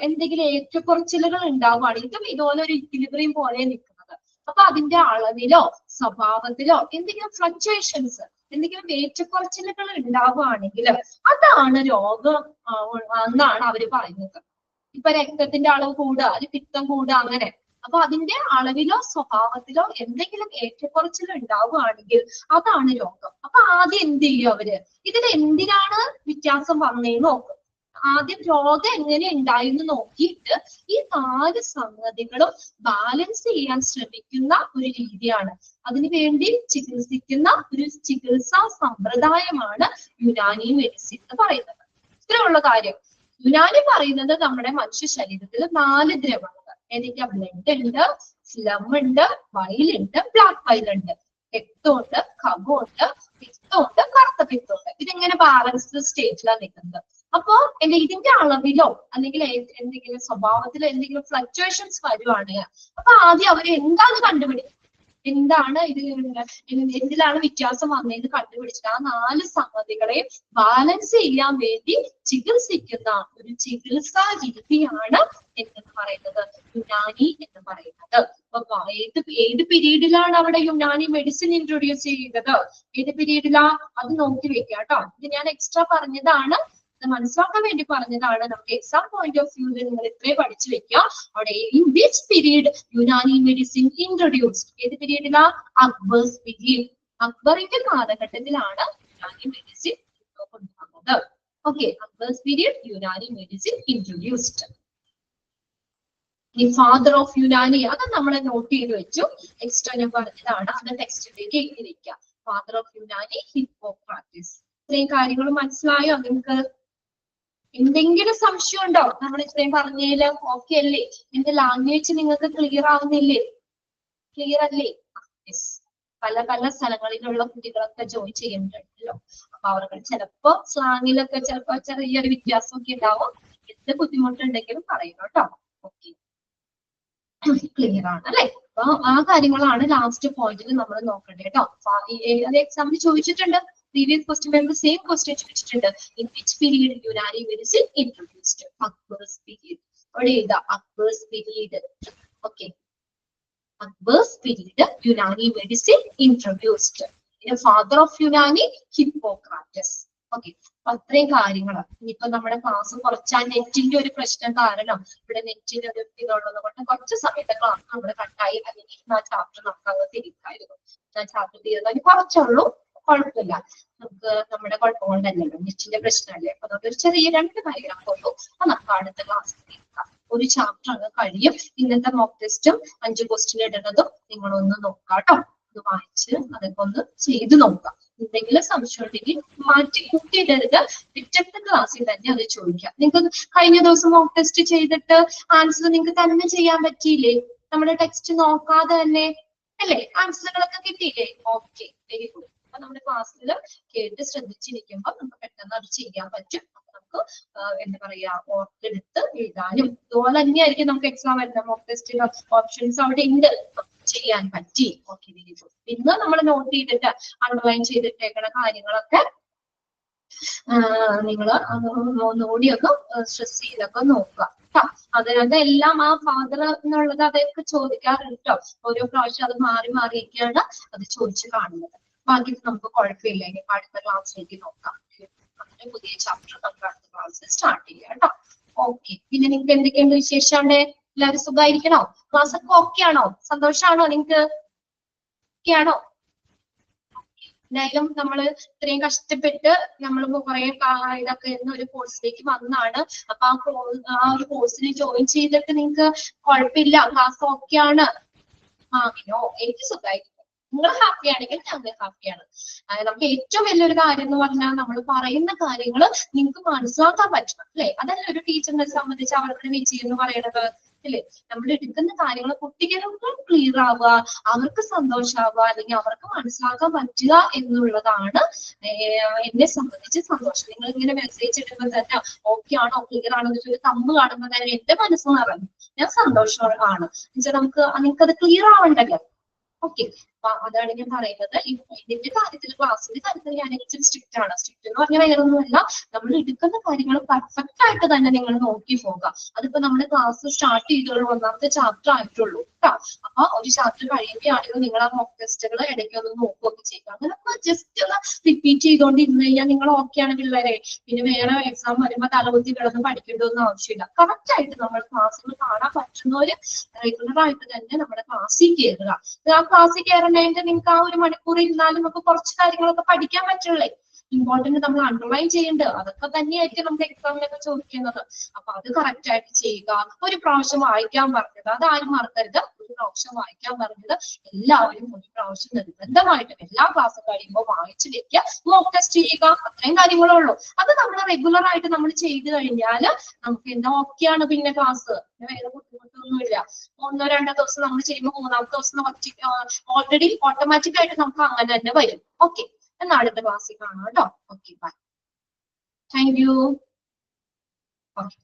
എന്തെങ്കിലും ഏറ്റക്കുറച്ചിലുകൾ ഉണ്ടാവുകയാണ്. ഇതും ഇതുപോലെ ഒരു ഇക്വിലിബ്രിയം പോലെ നിൽക്കുന്നത്. അപ്പൊ അതിന്റെ അളവിലോ സ്വഭാവത്തിലോ എന്തെങ്കിലും ഫ്ലക്ച്വേഷൻസ്, എന്തെങ്കിലും ഏറ്റക്കുറച്ചിലുകൾ ഉണ്ടാവുകയാണെങ്കിൽ അതാണ് രോഗം എന്നാണ് അവര് പറയുന്നത്. ഇപ്പൊ രക്തത്തിന്റെ അളവ് കൂടുക, അത് പിത്തം കൂടുക, അങ്ങനെ. അപ്പൊ അതിന്റെ അളവിലോ സ്വഭാവത്തിലോ എന്തെങ്കിലും ഏറ്റക്കുറച്ചിൽ ഉണ്ടാവുകയാണെങ്കിൽ അതാണ് രോഗം. അപ്പൊ ആദ്യം എന്ത് ചെയ്യും അവര്? ഇതിൽ എന്തിനാണ് വ്യത്യാസം വന്നേന്ന് നോക്കും. ആദ്യം രോഗം എങ്ങനെ ഉണ്ടായെന്ന് നോക്കിയിട്ട് ഈ 4 സംഗതികളും ബാലൻസ് ചെയ്യാൻ ശ്രമിക്കുന്ന ഒരു രീതിയാണ്. അതിനുവേണ്ടി ചികിത്സിക്കുന്ന ഒരു ചികിത്സാ സമ്പ്രദായമാണ് യുനാനി മെഡിസിൻ എന്ന് പറയുന്നത്. ഇത്രയുള്ള കാര്യം. യുനാനി പറയുന്നത് നമ്മുടെ മനുഷ്യ ശരീരത്തിൽ 4 ദ്രവങ്ങൾ, ഏതൊക്കെയാ? ബ്ലഡ് ഉണ്ട്, സ്ലം ഉണ്ട്, ബൈലുണ്ട്, ബ്ലാക്ക് ബൈലുണ്ട്, രക്തമുണ്ട്, ഖബമുണ്ട്, പിത്തമുണ്ട്, കറുത്ത പിത്തമുണ്ട്. ഇതിങ്ങനെ ബാലൻസ്ഡ് സ്റ്റേറ്റിലാണ് നിൽക്കുന്നത്. അപ്പോ ഇതിന്റെ അളവിലോ അല്ലെങ്കിൽ എന്തെങ്കിലും സ്വഭാവത്തിലോ എന്തെങ്കിലും ഫ്ലക്ച്വേഷൻസ് വരുവാണെങ്കിൽ അപ്പൊ ആദ്യം അവർ എന്താണ് കണ്ടുപിടിക്കുന്നത്, എന്താണ് എന്തിലാണ് വ്യത്യാസം വന്നതെന്ന് കണ്ടുപിടിച്ചിട്ട് ആ 4 സംഗതികളെ ബാലൻസ് ചെയ്യാൻ വേണ്ടി ചികിത്സിക്കുന്ന ഒരു ചികിത്സാ രീതിയാണ് എന്ന് പറയുന്നത് യുനാനി എന്ന് പറയുന്നത്. അപ്പൊ ഏത് പീരീഡിലാണ് അവിടെ യുനാനി മെഡിസിൻ ഇൻട്രൊഡ്യൂസ് ചെയ്തത്? ഏത് പീരീഡിലാ? അത് നോക്കി വെക്കുക കേട്ടോ. ഇത് ഞാൻ എക്സ്ട്രാ പറഞ്ഞതാണ്, മനസ്സിലാക്കാൻ വേണ്ടി പറഞ്ഞതാണ്. നമുക്ക് എക്സാം പോയിന്റ് ഓഫ് വ്യൂ നിങ്ങൾ ഇത്രയും പഠിച്ചു വെക്കുക. അവിടെ in which period Unani medicine introduced? ഏത് പീരീഡിലാ? അക്ബേഴ്സ് പീരീഡ്. അക്ബറിന്റെ കാലഘട്ടത്തിലാണ് യുനാനി മെഡിസിൻ കൊണ്ടുവന്നത്. Okay, Akbar's period Unani medicine introduced. ഈ ഫാദർ ഓഫ് യുനാനി അത് നമ്മൾ നോട്ട് ചെയ്ത് വെച്ചു. എക്സ്ട്രാ ഞാൻ പറഞ്ഞതാണ്, അത് ടെക്സ്റ്റിലേക്ക് എഴുതിയിരിക്കുക. Father of Unani Hippocrates. ഇത്രയും കാര്യങ്ങൾ മനസ്സിലായോ നിങ്ങൾക്ക്? എന്തെങ്കിലും സംശയം ഉണ്ടോ? നമ്മൾ ഇത്രയും പറഞ്ഞതില് ഓക്കെ അല്ലേ? എന്റെ ലാംഗ്വേജ് നിങ്ങൾക്ക് ക്ലിയർ ആവുന്നില്ലേ? ക്ലിയർ അല്ലേ? യെസ്. പല സ്ഥലങ്ങളിലുള്ള കുട്ടികളൊക്കെ ജോയിൻ ചെയ്യുന്നുണ്ടല്ലോ. അപ്പൊ അവർക്ക് ചിലപ്പോ സ്ലാങ്ങിലൊക്കെ ചിലപ്പോ ചെറിയൊരു വ്യത്യാസമൊക്കെ ഉണ്ടാവും. എന്ത് ബുദ്ധിമുട്ടുണ്ടെങ്കിലും പറയണം കേട്ടോ. ഓക്കെ, ക്ലിയർ ആണ് അല്ലെ? അപ്പൊ ആ കാര്യങ്ങളാണ് ലാസ്റ്റ് പോയിന്റിൽ നമ്മൾ നോക്കേണ്ടത് കേട്ടോ. അത് എക്സാമിന് ചോദിച്ചിട്ടുണ്ട്. Previous question member same question ചോദിച്ചിട്ടുണ്ട്. In which period Unani medicine introduced? Akbar's period. What is the Akbar's period? Okay. Akbar's period Unani medicine introduced. The father of Unani, Hippocrates. Okay. അത്രയും കാര്യങ്ങൾ. ഇനിയിപ്പോ നമ്മുടെ ക്ലാസ് കുറച്ച് നെറ്റിന്റെ ഒരു പ്രശ്നം കാരണം ഇവിടെ നെറ്റിന്റെ ഒരു ഇതുള്ളത് കൊണ്ട് കുറച്ച് സമയത്തെ ക്ലാസ് നമ്മുടെ കട്ടായി, അല്ലെങ്കിൽ ആ ചാപ്റ്റർ നമുക്ക് അങ്ങ് തിരിക്കായിരുന്നു. ആ ചാപ്റ്റർ തീർന്നാൽ കുറച്ചുള്ളൂ, കുഴപ്പമില്ല. നമുക്ക് നമ്മുടെ കുഴപ്പം കൊണ്ടല്ലല്ലോ, നെറ്റിന്റെ പ്രശ്നമല്ലേ. അപ്പൊ അതുകൊണ്ട് ഒരു ചെറിയ 2 പാരഗ്രാഫ് ഉള്ളൂ. അപ്പൊ നമുക്ക് അടുത്ത ക്ലാസ് തീർക്കാം. ഒരു ചാപ്റ്റർ അങ്ങ് കഴിയും. ഇന്നത്തെ മോക്ക് ടെസ്റ്റും 5 ക്വസ്റ്റ്യൻ ഇടുന്നതും നിങ്ങളൊന്ന് നോക്കാം കേട്ടോ. ഇത് വായിച്ച് അതൊക്കെ ഒന്ന് ചെയ്ത് നോക്കാം. എന്തെങ്കിലും സംശയം ഉണ്ടെങ്കിൽ മാറ്റി കുട്ടിയിടരുത്. പിറ്റത്തെ ക്ലാസ്സിൽ തന്നെ അത് ചോദിക്കാം. നിങ്ങൾക്ക് കഴിഞ്ഞ ദിവസം മോക്ക് ടെസ്റ്റ് ചെയ്തിട്ട് ആൻസർ നിങ്ങൾക്ക് തന്നെ ചെയ്യാൻ പറ്റിയില്ലേ? നമ്മുടെ ടെക്സ്റ്റ് നോക്കാതെ തന്നെ അല്ലേ ആൻസറുകളൊക്കെ കിട്ടിയില്ലേ? Okay, very good. അപ്പൊ നമ്മുടെ ക്ലാസ്സിൽ കേട്ട് ശ്രദ്ധിച്ചിരിക്കുമ്പോൾ നമുക്ക് പെട്ടെന്ന് അത് ചെയ്യാൻ പറ്റും. നമുക്ക് എന്താ പറയാ ഓർത്തെടുത്ത് എഴുതാനും ഇതുപോലെ തന്നെയായിരിക്കും നമുക്ക് എക്സാം വരുന്നത്. മോക്ക് ടെസ്റ്റിൽ ഓപ്ഷൻസ് അവിടെ ഉണ്ട്, ചെയ്യാൻ പറ്റി. Okay, very good. ഇന്ന് നമ്മൾ നോട്ട് ചെയ്തിട്ട് അണ്ടർലൈൻ ചെയ്തിട്ടേക്കുന്ന കാര്യങ്ങളൊക്കെ നിങ്ങൾ ഒന്നുകൂടി ഒന്ന് സ്ട്രെസ് ചെയ്തൊക്കെ നോക്കുക. അതെല്ലാം ആ ഫാദർ എന്നുള്ളത് അതൊക്കെ ചോദിക്കാറുണ്ട് കേട്ടോ. ഓരോ പ്രാവശ്യം അത് മാറിയൊക്കെയാണ് അത് ചോദിച്ചു കാണുന്നത്. ബാക്കി നമുക്ക് കുഴപ്പമില്ല. ഇനി അടുത്ത ക്ലാസ്സിലേക്ക് നോക്കാം. അങ്ങനെ പുതിയ ചാപ്റ്റർ നമുക്ക് അടുത്ത ക്ലാസ്സിൽ സ്റ്റാർട്ട് ചെയ്യാം കേട്ടോ. ഓക്കെ, പിന്നെ നിങ്ങൾക്ക് എന്തൊക്കെയുണ്ട് വിശേഷാണ്ട്? എല്ലാവരും സുഖമായിരിക്കണോ? ക്ലാസ് ഒക്കെ ഓക്കെ ആണോ? സന്തോഷാണോ നിങ്ങൾക്ക്? ഓക്കെ ആണോ? എന്തായാലും നമ്മൾ ഇത്രയും കഷ്ടപ്പെട്ട് നമ്മൾ കുറെ ഇതൊക്കെ ഒരു കോഴ്സിലേക്ക് വന്നാണ്. അപ്പൊ ആ ഒരു കോഴ്സിന് ജോയിൻ ചെയ്തിട്ട് നിങ്ങൾക്ക് കുഴപ്പമില്ല, ക്ലാസ് ഓക്കെ ആണ്. എനിക്ക് സുഖമായിരിക്കും. നിങ്ങൾ ഹാപ്പി ആണെങ്കിൽ ഞങ്ങൾ ഹാപ്പിയാണ്. നമുക്ക് ഏറ്റവും വലിയൊരു കാര്യം എന്ന് പറഞ്ഞാൽ നമ്മൾ പറയുന്ന കാര്യങ്ങൾ നിങ്ങൾക്ക് മനസ്സിലാക്കാൻ പറ്റണം അല്ലെ? അതല്ല ഒരു ടീച്ചറിനെ സംബന്ധിച്ച് അവരുടെ വിജയം എന്ന് പറയുന്നത്. ഇല്ലേ? നമ്മൾ എടുക്കുന്ന കാര്യങ്ങൾ കുട്ടികൾക്കും ക്ലിയർ ആവുക, അവർക്ക് സന്തോഷമാവുക, അല്ലെങ്കിൽ അവർക്ക് മനസ്സിലാക്കാൻ പറ്റുക എന്നുള്ളതാണ് എന്നെ സംബന്ധിച്ച് സന്തോഷം. നിങ്ങൾ ഇങ്ങനെ മെസ്സേജ് ഇടുമ്പോൾ തന്നെ ഓക്കെ ആണോ ക്ലിയർ ആണോ എന്ന് ഒരു തമ്പ് കാണുമ്പോൾ തന്നെ എന്റെ മനസ്സ് നിറഞ്ഞു, ഞാൻ സന്തോഷമാണ്. എന്നുവെച്ചാൽ നിങ്ങൾക്ക് അത് ക്ലിയർ ആവണ്ടല്ലോ. ഓക്കെ, അതാണ് ഞാൻ പറയുന്നത്. ഇതിന്റെ കാര്യത്തിൽ, ക്ലാസ്സിന്റെ കാര്യത്തിൽ ഞാൻ ഇച്ചിരി സ്ട്രിക്റ്റ് ആണ്. സ്ട്രിക്റ്റ് എന്ന് പറഞ്ഞാൽ വേറൊന്നുമല്ല, നമ്മൾ എടുക്കുന്ന കാര്യങ്ങൾ പെർഫെക്റ്റ് ആയിട്ട് തന്നെ നിങ്ങൾ നോക്കി പോകുക. അതിപ്പോ നമ്മുടെ ക്ലാസ് സ്റ്റാർട്ട് ചെയ്തുള്ളൂ, 1ാമത്തെ ചാപ്റ്റർ ആയിട്ടുള്ളൂ കേട്ടോ. അപ്പൊ ഒരു ചാപ്റ്റർ കഴിയുകയാണെങ്കിൽ നിങ്ങൾ ആ മോക്ക് ടെസ്റ്റുകൾ ഇടയ്ക്ക് ഒന്ന് നോക്കുകയൊക്കെ ചെയ്യുക. അങ്ങനെ ജസ്റ്റ് ഒന്ന് റിപ്പീറ്റ് ചെയ്തുകൊണ്ടിരുന്നു കഴിഞ്ഞാൽ നിങ്ങൾ ഓക്കെ ആണ് പിള്ളേരെ. പിന്നെ വേറെ എക്സാം വരുമ്പോൾ തലകുത്തി കിടന്ന് പഠിക്കേണ്ടതൊന്നും ആവശ്യമില്ല. കറക്റ്റ് ആയിട്ട് നമ്മൾ ക്ലാസ്സിൽ കാണാൻ പറ്റുന്നവര് റെഗുലർ ആയിട്ട് തന്നെ നമ്മുടെ ക്ലാസ്സിൽ കയറുക. ആ ക്ലാസ്സിൽ കയറണേന്റെ നിങ്ങൾക്ക് ആ 1 മണിക്കൂർ ഇരുന്നാലും നമുക്ക് കുറച്ച് കാര്യങ്ങളൊക്കെ പഠിക്കാൻ പറ്റുള്ളേ. ഇമ്പോർട്ടന്റ് നമ്മൾ അണ്ടർലൈൻ ചെയ്യേണ്ടത് അതൊക്കെ തന്നെയായിരിക്കും നമുക്ക് എക്സാമിനൊക്കെ ചോദിക്കുന്നത്. അപ്പൊ അത് കറക്റ്റ് ആയിട്ട് ചെയ്യുക. ഒരു പ്രാവശ്യം വായിക്കാൻ പറഞ്ഞത് അതാരും മറക്കരുത്. ഒരു പ്രാവശ്യം വായിക്കാൻ പറഞ്ഞത് എല്ലാവരും ഒരു പ്രാവശ്യം നിർബന്ധമായിട്ടും എല്ലാ ക്ലാസ്സും കഴിയുമ്പോൾ വായിച്ചു വെക്കുക, മോക്ക് ടെസ്റ്റ് ചെയ്യുക. അത്രയും കാര്യങ്ങളേ ഉള്ളൂ. അത് നമ്മൾ റെഗുലർ ആയിട്ട് നമ്മൾ ചെയ്ത് കഴിഞ്ഞാൽ നമുക്ക് എന്താ ഓക്കെയാണ് പിന്നെ ക്ലാസ്. വേറെ ബുദ്ധിമുട്ടൊന്നുമില്ല. 1 2 ദിവസം നമ്മൾ ചെയ്യുമ്പോൾ 3ാമത്തെ ദിവസം ഓൾറെഡി ഓട്ടോമാറ്റിക് ആയിട്ട് നമുക്ക് അങ്ങനെ തന്നെ വരും. ഓക്കെ, എന്നാൽ അടുത്ത ക്ലാസ്സിൽ കാണാം കേട്ടോ. Okay, bye. Thank you. Okay.